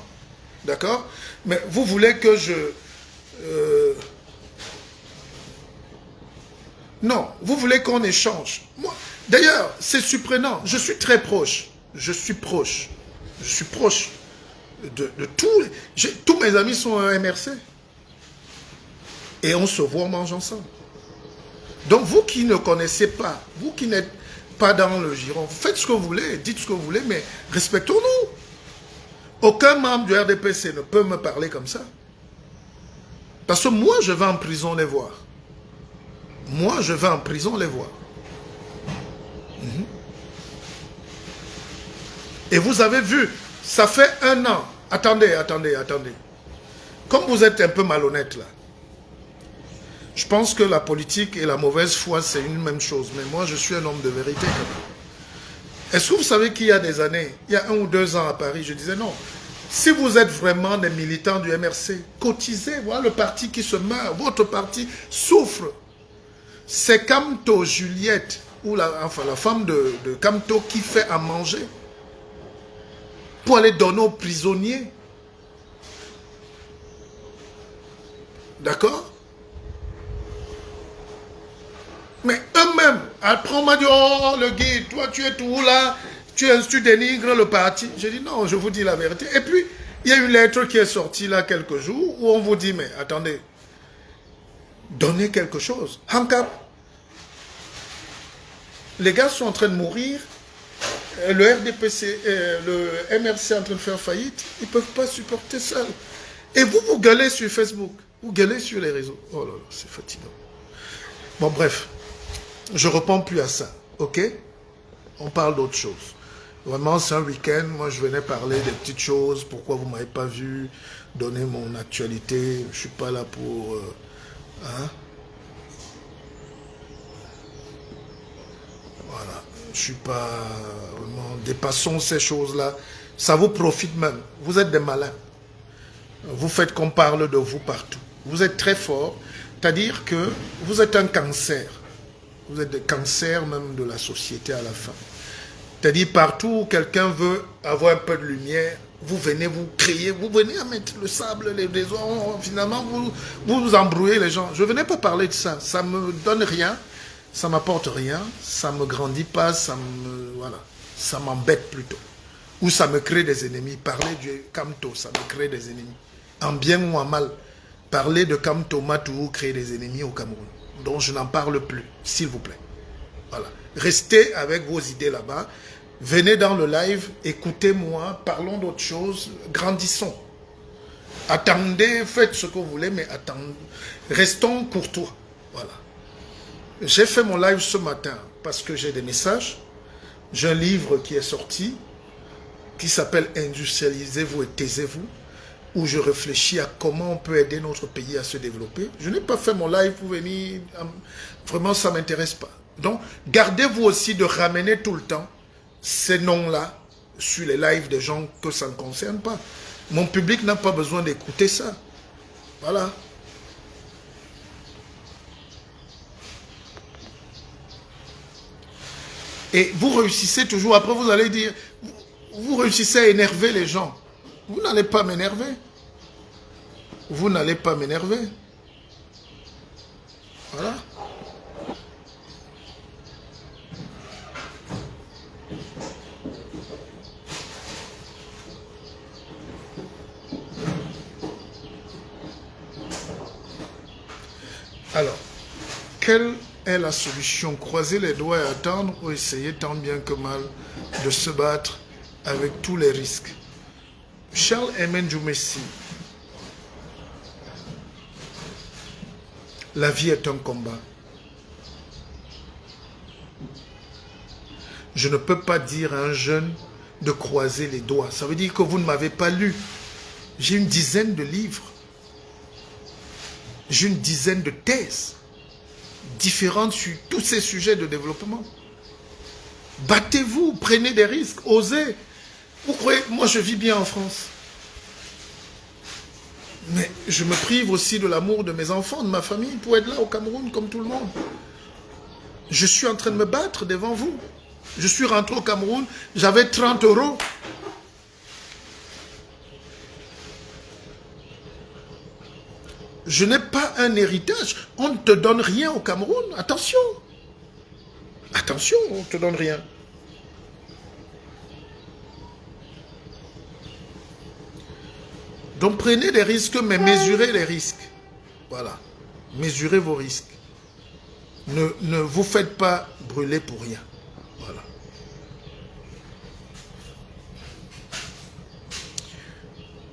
D'accord? Mais vous voulez que je... Non, vous voulez qu'on échange. Moi, d'ailleurs, c'est surprenant. Je suis très proche. Je suis proche. Je suis proche de tous. Tous mes amis sont un MRC. Et on se voit, on mange ensemble. Donc, vous qui ne connaissez pas, vous qui n'êtes pas dans le giron, faites ce que vous voulez, dites ce que vous voulez, mais respectons-nous. Aucun membre du RDPC ne peut me parler comme ça. Parce que moi, je vais en prison les voir. Moi, je vais en prison les voir. Et vous avez vu, ça fait 1 an. Attendez. Comme vous êtes un peu malhonnête là, je pense que la politique et la mauvaise foi, c'est une même chose. Mais moi, je suis un homme de vérité. Est-ce que vous savez qu'il y a des années, il y a 1 ou 2 ans à Paris, je disais non. Si vous êtes vraiment des militants du MRC, cotisez, voilà le parti qui se meurt, votre parti souffre. C'est Kamto Juliette, ou la femme de Kamto qui fait à manger pour aller donner aux prisonniers. D'accord? Mais eux-mêmes, après on m'a dit, oh le guide, toi tu es tout là, tu dénigres le parti. J'ai dit non, je vous dis la vérité. Et puis, il y a une lettre qui est sortie là quelques jours où on vous dit, mais attendez, donnez quelque chose. Hankap. Les gars sont en train de mourir. Le RDPC, le MRC est en train de faire faillite. Ils ne peuvent pas supporter ça. Et vous, vous gueulez sur Facebook. Vous gueulez sur les réseaux. Oh là là, c'est fatigant. Bon, bref. Je ne réponds plus à ça, ok? On parle d'autre chose. Vraiment, c'est un week-end. Moi, je venais parler des petites choses. Pourquoi vous ne m'avez pas vu donner mon actualité? Je ne suis pas là pour... hein? Voilà. Je ne suis pas... Vraiment, dépassons ces choses-là. Ça vous profite même. Vous êtes des malins. Vous faites qu'on parle de vous partout. Vous êtes très fort. C'est-à-dire que vous êtes un cancer. Vous êtes des cancers même de la société à la fin. C'est-à-dire partout où quelqu'un veut avoir un peu de lumière, vous venez, vous criez, vous venez à mettre le sable, les oies, finalement vous embrouillez les gens. Je ne venais pas parler de ça. Ça ne me donne rien, ça ne m'apporte rien, ça ne me grandit pas, voilà, ça m'embête plutôt. Ou ça me crée des ennemis. Parler du Kamto, ça me crée des ennemis. En bien ou en mal. Parler de Kamto Matou crée des ennemis au Cameroun. Donc je n'en parle plus, s'il vous plaît. Voilà. Restez avec vos idées là-bas. Venez dans le live, écoutez-moi, parlons d'autres choses, grandissons. Attendez, faites ce que vous voulez, mais attendez. Restons courtois. Voilà. J'ai fait mon live ce matin parce que j'ai des messages. J'ai un livre qui est sorti, qui s'appelle « Industrialisez-vous et taisez-vous », où je réfléchis à comment on peut aider notre pays à se développer. Je n'ai pas fait mon live pour venir... Vraiment, ça ne m'intéresse pas. Donc, gardez-vous aussi de ramener tout le temps ces noms-là sur les lives des gens que ça ne concerne pas. Mon public n'a pas besoin d'écouter ça. Voilà. Et vous réussissez toujours, après vous allez dire, vous réussissez à énerver les gens. Vous n'allez pas m'énerver. Vous n'allez pas m'énerver. Voilà. Alors, quelle est la solution? Croiser les doigts et attendre ou essayer tant bien que mal de se battre avec tous les risques? Charles Aimé Djoumessi. La vie est un combat. Je ne peux pas dire à un jeune de croiser les doigts. Ça veut dire que vous ne m'avez pas lu. J'ai une dizaine de livres. J'ai une dizaine de thèses différentes sur tous ces sujets de développement. Battez-vous, prenez des risques, osez. Vous croyez, moi je vis bien en France. Mais je me prive aussi de l'amour de mes enfants, de ma famille, pour être là au Cameroun comme tout le monde. Je suis en train de me battre devant vous. Je suis rentré au Cameroun, j'avais 30 €. Je n'ai pas un héritage. On ne te donne rien au Cameroun. Attention. Attention, on ne te donne rien. Donc prenez des risques, mais mesurez les risques. Voilà. Mesurez vos risques. Ne vous faites pas brûler pour rien. Voilà.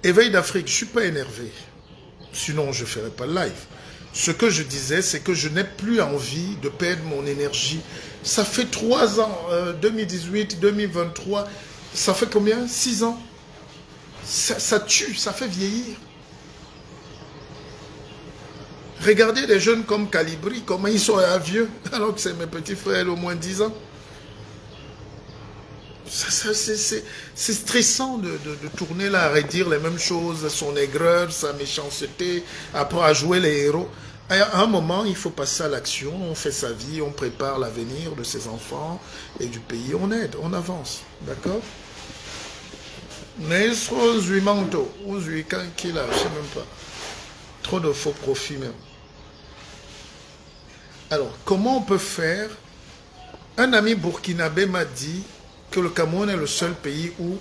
Éveil d'Afrique, je ne suis pas énervé. Sinon, je ne ferai pas le live. Ce que je disais, c'est que je n'ai plus envie de perdre mon énergie. Ça fait 3 ans, 2018, 2023, ça fait combien? 6 ans. Ça tue, ça fait vieillir. Regardez les jeunes comme Calibri, comment ils sont vieux, alors que c'est mes petits frères au moins 10 ans. C'est stressant de tourner là, à redire les mêmes choses, son aigreur, sa méchanceté, après à jouer les héros. À un moment, il faut passer à l'action, on fait sa vie, on prépare l'avenir de ses enfants et du pays, on aide, on avance, d'accord? Mais on se manteau, on se quand qu'il a, je ne sais même pas. Trop de faux profits même. Alors, comment on peut faire? Un ami burkinabé m'a dit que le Cameroun est le seul pays où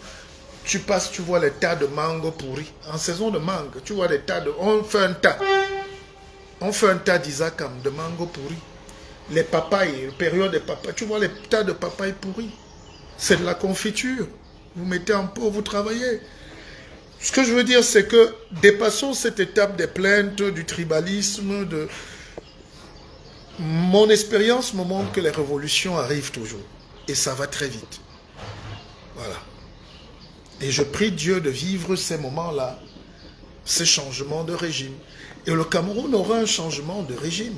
tu passes, tu vois les tas de mango pourris. En saison de mangue, tu vois des tas de... On fait un tas. On fait un tas d'Isakam, de mango pourris. Les papayes, période des papayes, tu vois les tas de papayes pourris. C'est de la confiture. Vous mettez en pot, vous travaillez. Ce que je veux dire, c'est que dépassons cette étape des plaintes, du tribalisme, Mon expérience me montre que les révolutions arrivent toujours. Et ça va très vite. Voilà. Et je prie Dieu de vivre ces moments-là, ces changements de régime. Et le Cameroun aura un changement de régime.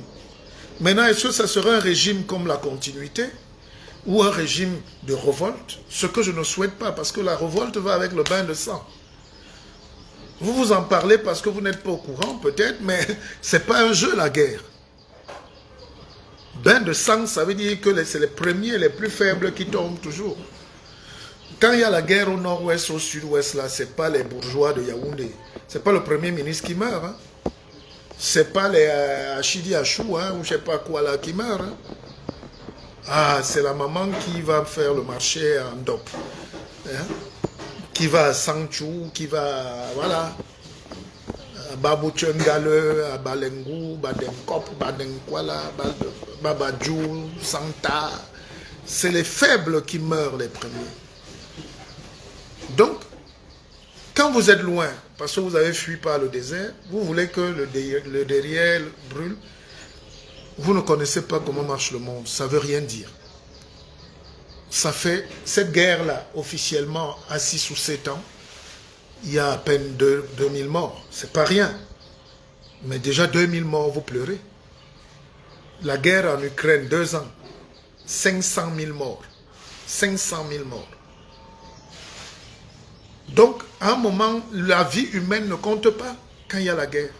Maintenant, est-ce que ça sera un régime comme la continuité ou un régime de révolte? Ce que je ne souhaite pas, parce que la révolte va avec le bain de sang. Vous vous en parlez parce que vous n'êtes pas au courant, peut-être, mais ce n'est pas un jeu, la guerre. Bain de sang, ça veut dire que c'est les premiers, les plus faibles qui tombent toujours. Quand il y a la guerre au nord-ouest, au sud-ouest, là, ce n'est pas les bourgeois de Yaoundé. Ce n'est pas le premier ministre qui meurt. Hein. Ce n'est pas les Achidi Achou, hein, ou je ne sais pas quoi là, qui meurt. Hein. Ah, c'est la maman qui va faire le marché en DOP. Hein. Qui va à Sanchou, qui va, voilà, à Babouchengale, à Balengou, Badenkop, Badenkwala, Babadjou, Santa. C'est les faibles qui meurent les premiers. Donc, quand vous êtes loin, parce que vous avez fui par le désert, vous voulez que le derrière brûle, vous ne connaissez pas comment marche le monde, ça ne veut rien dire. Ça fait, cette guerre-là, officiellement, à 6 ou 7 ans, il y a à peine 2000 morts. C'est pas rien. Mais déjà 2000 morts, vous pleurez. La guerre en Ukraine, 2 ans, 500 000 morts. 500 000 morts. Donc, à un moment, la vie humaine ne compte pas quand il y a la guerre.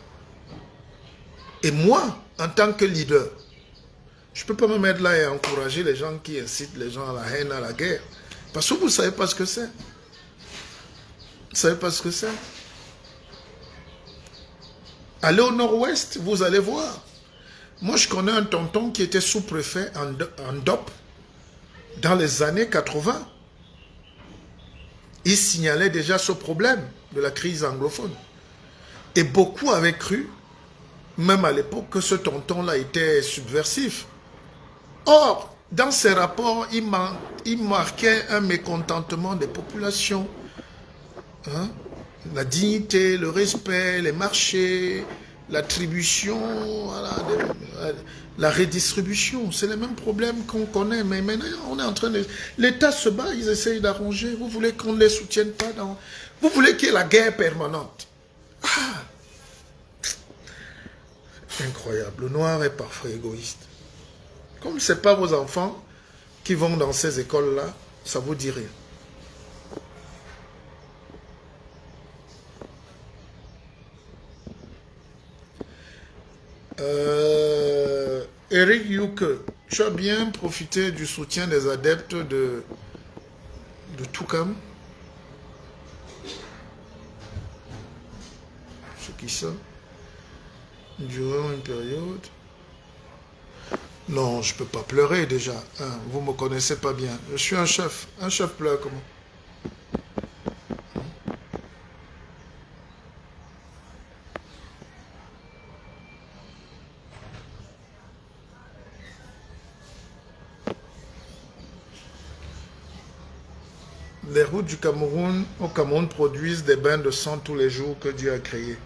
Et moi, en tant que leader, je ne peux pas me mettre là et encourager les gens qui incitent les gens à la haine, à la guerre. Parce que vous ne savez pas ce que c'est. Vous ne savez pas ce que c'est. Allez au nord-ouest, vous allez voir. Moi, je connais un tonton qui était sous-préfet en DOP dans les années 80. Il signalait déjà ce problème de la crise anglophone. Et beaucoup avaient cru, même à l'époque, que ce tonton-là était subversif. Or, dans ces rapports, il marquait un mécontentement des populations. Hein? La dignité, le respect, les marchés, l'attribution, voilà, la redistribution. C'est les mêmes problèmes qu'on connaît. Mais maintenant, on est en train de... L'État se bat, ils essayent d'arranger. Vous voulez qu'on ne les soutienne pas dans... Vous voulez qu'il y ait la guerre permanente. Ah! Incroyable. Le noir est parfois égoïste. Comme ce n'est pas vos enfants qui vont dans ces écoles-là, ça vous dit rien. Eric Yuke, tu as bien profité du soutien des adeptes de Toukam. C'est qui ça? Durant une période. Non, je ne peux pas pleurer déjà. Hein, vous ne me connaissez pas bien. Je suis un chef. Un chef pleure comment? Les routes du Cameroun, au Cameroun, produisent des bains de sang tous les jours que Dieu a créés.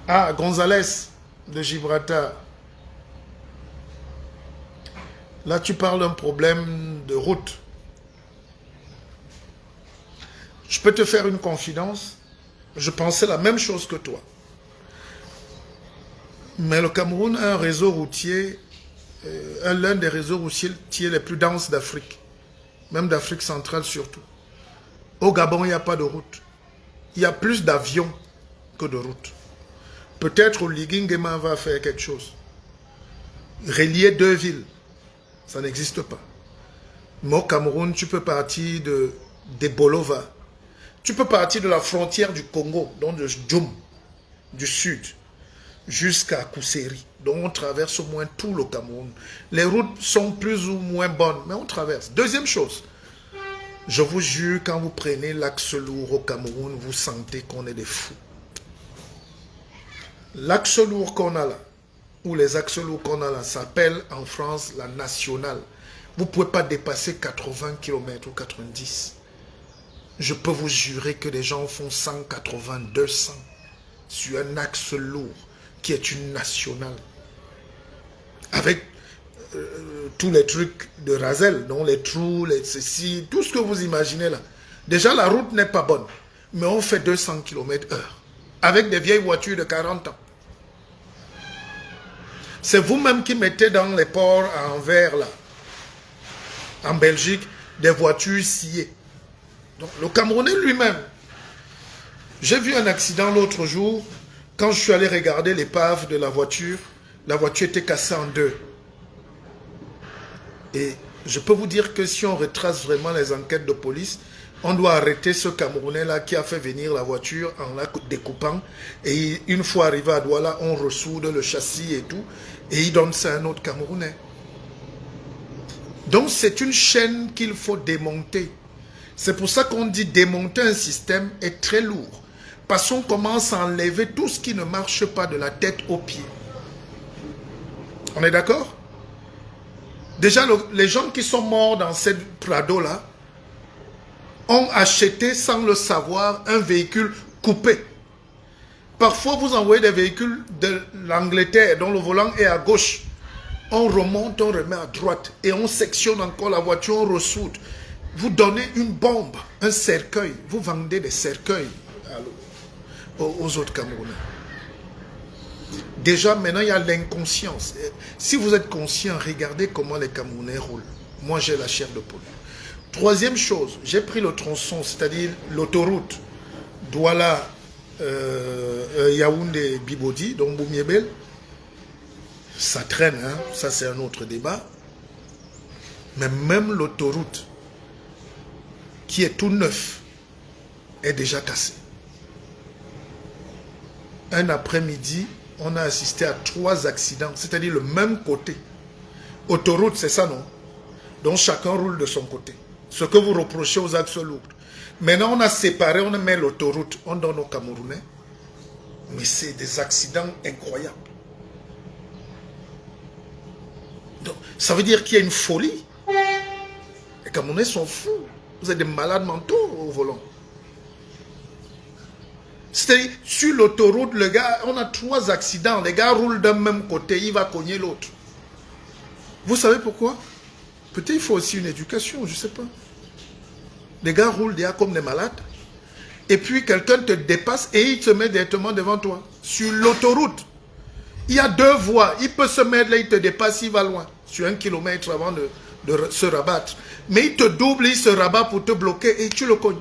Ah, Gonzalez de Gibraltar. Là, tu parles d'un problème de route. Je peux te faire une confidence. Je pensais la même chose que toi. Mais le Cameroun a un réseau routier, l'un des réseaux routiers les plus denses d'Afrique. Même d'Afrique centrale surtout. Au Gabon, il n'y a pas de route. Il y a plus d'avions que de routes. Peut-être au Liguingema va faire quelque chose. Relier 2 villes, ça n'existe pas. Mais au Cameroun, tu peux partir de Bolova. Tu peux partir de la frontière du Congo, donc de Djoum, du sud, jusqu'à Kousséri. Donc on traverse au moins tout le Cameroun. Les routes sont plus ou moins bonnes, mais on traverse. Deuxième chose, je vous jure, quand vous prenez l'axe lourd au Cameroun, vous sentez qu'on est des fous. L'axe lourd qu'on a là, ou les axes lourds qu'on a là, s'appelle en France la nationale. Vous ne pouvez pas dépasser 80 km ou 90. Je peux vous jurer que les gens font 180, 200 sur un axe lourd qui est une nationale. avec tous les trucs de Razel, donc les trous, les ceci, tout ce que vous imaginez là. Déjà, la route n'est pas bonne, mais on fait 200 km/h avec des vieilles voitures de 40 ans. C'est vous-même qui mettez dans les ports à Anvers, là, en Belgique, des voitures sciées. Donc, le Camerounais lui-même. J'ai vu un accident l'autre jour, quand je suis allé regarder l'épave de la voiture était cassée en deux. Et je peux vous dire que si on retrace vraiment les enquêtes de police, on doit arrêter ce Camerounais-là qui a fait venir la voiture en la découpant. Et une fois arrivé à Douala, on ressoude le châssis et tout. Et il donne ça à un autre Camerounais. Donc c'est une chaîne qu'il faut démonter. C'est pour ça qu'on dit démonter un système est très lourd. Parce qu'on commence à enlever tout ce qui ne marche pas de la tête aux pieds. On est d'accord? Déjà, les gens qui sont morts dans cette Prado-là ont acheté, sans le savoir, un véhicule coupé. Parfois, vous envoyez des véhicules de l'Angleterre dont le volant est à gauche. On remonte, on remet à droite et on sectionne encore la voiture, on ressoude. Vous donnez une bombe, un cercueil. Vous vendez des cercueils aux autres Camerounais. Déjà, maintenant, il y a l'inconscience. Si vous êtes conscient, regardez comment les Camerounais roulent. Moi, j'ai la chair de poule. Troisième chose, j'ai pris le tronçon, c'est-à-dire l'autoroute Douala, Yaoundé, Bibodi, donc Boumiébel. Ça traîne, hein? Ça c'est un autre débat. Mais même l'autoroute, qui est tout neuf, est déjà cassée. Un après-midi, on a assisté à 3 accidents, c'est-à-dire le même côté. Autoroute, c'est ça, non? Donc chacun roule de son côté. Ce que vous reprochez aux axes lourds. Maintenant, on a séparé, on met l'autoroute, on donne aux Camerounais. Mais c'est des accidents incroyables. Donc, ça veut dire qu'il y a une folie. Les Camerounais sont fous. Vous êtes des malades mentaux au volant. C'est-à-dire, sur l'autoroute, le gars, on a 3 accidents. Les gars roulent d'un même côté, il va cogner l'autre. Vous savez pourquoi? Peut-être il faut aussi une éducation, je ne sais pas. Les gars roulent déjà comme des malades. Et puis quelqu'un te dépasse et il se met directement devant toi. Sur l'autoroute, il y a 2 voies. Il peut se mettre là, il te dépasse, il va loin. Sur 1 kilomètre avant de se rabattre. Mais il te double, il se rabat pour te bloquer et tu le cognes.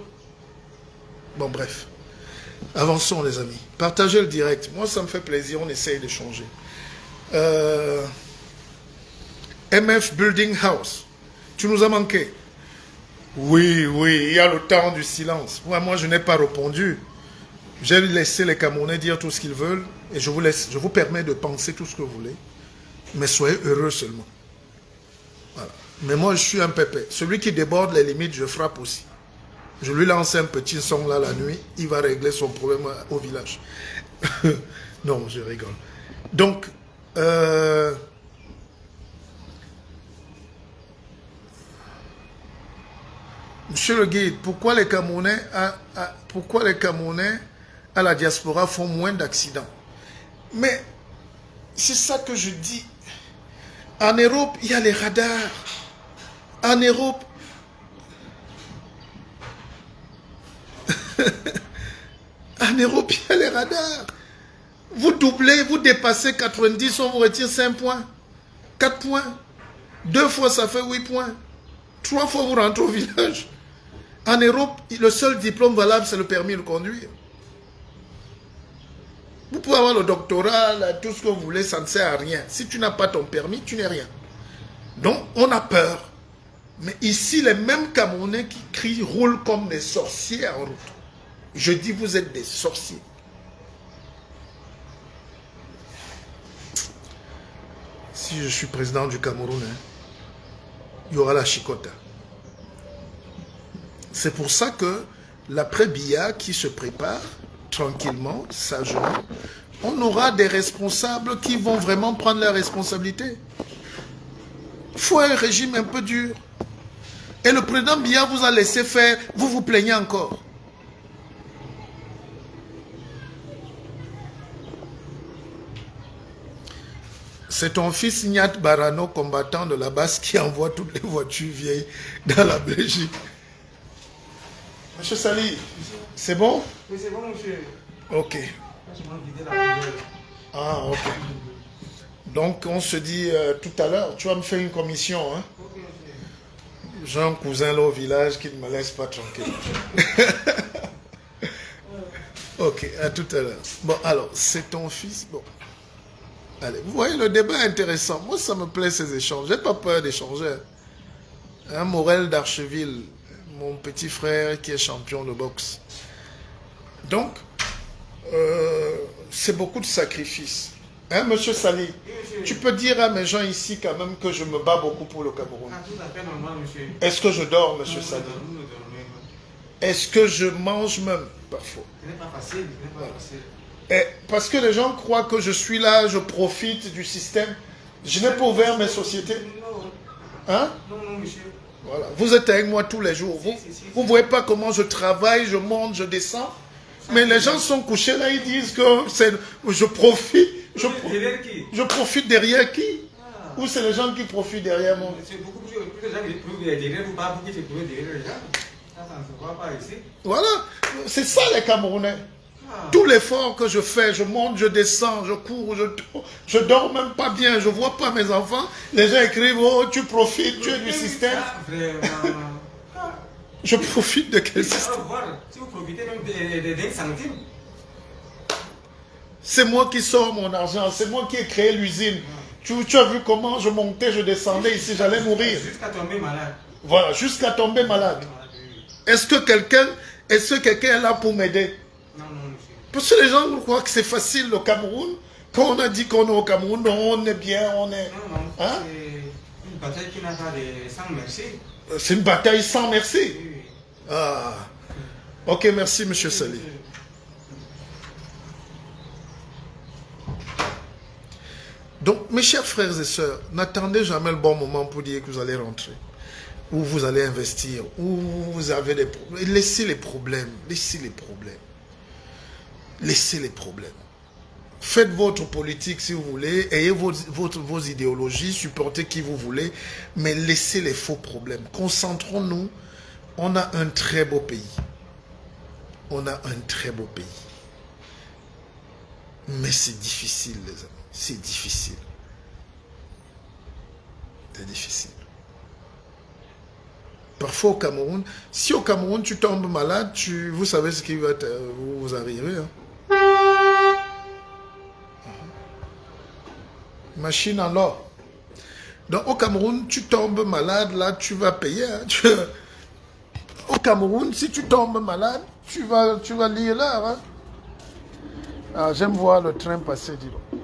Bon, bref. Avançons, les amis. Partagez le direct. Moi, ça me fait plaisir. On essaye de changer. MF Building House. Tu nous as manqué. Oui, oui. Il y a le temps du silence. Moi, je n'ai pas répondu. J'ai laissé les Camerounais dire tout ce qu'ils veulent. Et je vous permets de penser tout ce que vous voulez. Mais soyez heureux seulement. Voilà. Mais moi, je suis un pépé. Celui qui déborde les limites, je frappe aussi. Je lui lance un petit son là la nuit, il va régler son problème au village. Non, je rigole. Donc, monsieur le guide, pourquoi les Camerounais à la diaspora font moins d'accidents? Mais c'est ça que je dis. En Europe, il y a les radars. En Europe, en Europe, il y a les radars. Vous doublez, vous dépassez 90, on vous retire 5 points. 4 points. 2 fois, ça fait 8 points. 3 fois, vous rentrez au village. En Europe, le seul diplôme valable, c'est le permis de conduire. Vous pouvez avoir le doctorat, tout ce que vous voulez, ça ne sert à rien. Si tu n'as pas ton permis, tu n'es rien. Donc, on a peur. Mais ici, les mêmes Camerounais qui crient, roulent comme des sorciers en route. Je dis, vous êtes des sorciers. Si je suis président du Cameroun, hein, il y aura la chicota. C'est pour ça que l'après-Biya qui se prépare, tranquillement, sagement, on aura des responsables qui vont vraiment prendre leurs responsabilités. Il faut un régime un peu dur. Et le président Biya vous a laissé faire, vous vous plaignez encore. c'est ton fils Niat Barano, combattant de la base, qui envoie toutes les voitures vieilles dans la Belgique. Monsieur Sali, c'est bon? Oui, c'est bon, monsieur. Ok. Ah, ok. Donc, on se dit tout à l'heure, tu vas me faire une commission, hein? Ok, monsieur. J'ai un cousin là au village qui ne me laisse pas tranquille. Ok, à tout à l'heure. Bon, alors, c'est ton fils. Bon. Allez, vous voyez, le débat est intéressant. Moi, ça me plaît ces échanges. J'ai pas peur d'échanger. Hein, Morel d'Archeville, mon petit frère qui est champion de boxe. Donc, c'est beaucoup de sacrifices. Hein, monsieur Sali, tu peux dire à mes gens ici quand même que je me bats beaucoup pour le Cameroun. Ah, tout à fait normal, monsieur. Est-ce que je dors, monsieur Sali? Est-ce que je mange même parfois? Ce n'est pas facile, ce n'est pas facile. Et parce que les gens croient que je suis là, je profite du système. Je n'ai pas ouvert mes sociétés. Hein? Non, non, monsieur. Voilà. Vous êtes avec moi tous les jours. Vous ne voyez pas comment je travaille, je monte, je descends. Mais les gens sont couchés là, ils disent que je profite. Je profite derrière qui? Ou c'est les gens qui profitent derrière moi? C'est beaucoup plus de gens qui profitent derrière vous, pas vous qui profitent derrière les gens. Ça ne se voit pas ici. Voilà. C'est ça les Camerounais. Tout l'effort que je fais, je monte, je descends, je cours, je dors même pas bien, je vois pas mes enfants. Les gens écrivent, oh, tu profites, tu es du système. Je profite de quel système? Si vous profitez même d'un centime. C'est moi qui sors mon argent, c'est moi qui ai créé l'usine. Tu as vu comment je montais, je descendais ici, j'allais mourir. Jusqu'à tomber malade. Voilà, jusqu'à tomber malade. Est-ce que quelqu'un est là pour m'aider? Non, non, monsieur. Parce que les gens croient que c'est facile le Cameroun. Quand on a dit qu'on est au Cameroun, on est bien, on est... Non, non, hein? c'est une bataille qui n'a pas de sans merci. C'est une bataille sans merci. Oui, oui. Ah. Ok, merci, monsieur Sali. Donc, mes chers frères et sœurs, n'attendez jamais le bon moment pour dire que vous allez rentrer, ou vous allez investir, ou vous avez des problèmes. Laissez les problèmes, laissez les problèmes. Laissez les problèmes. Faites votre politique si vous voulez, ayez vos idéologies, supportez qui vous voulez, mais laissez les faux problèmes. Concentrons-nous, on a un très beau pays. On a un très beau pays. Mais c'est difficile, les amis. C'est difficile. C'est difficile. Parfois au Cameroun, si au Cameroun tu tombes malade, vous savez ce qui va vous arriver. Hein? Machine en or. Donc au Cameroun, tu tombes malade, là tu vas payer. Hein? Au Cameroun, si tu tombes malade, tu vas lire là. Hein? Ah, j'aime voir le train passer, dis donc.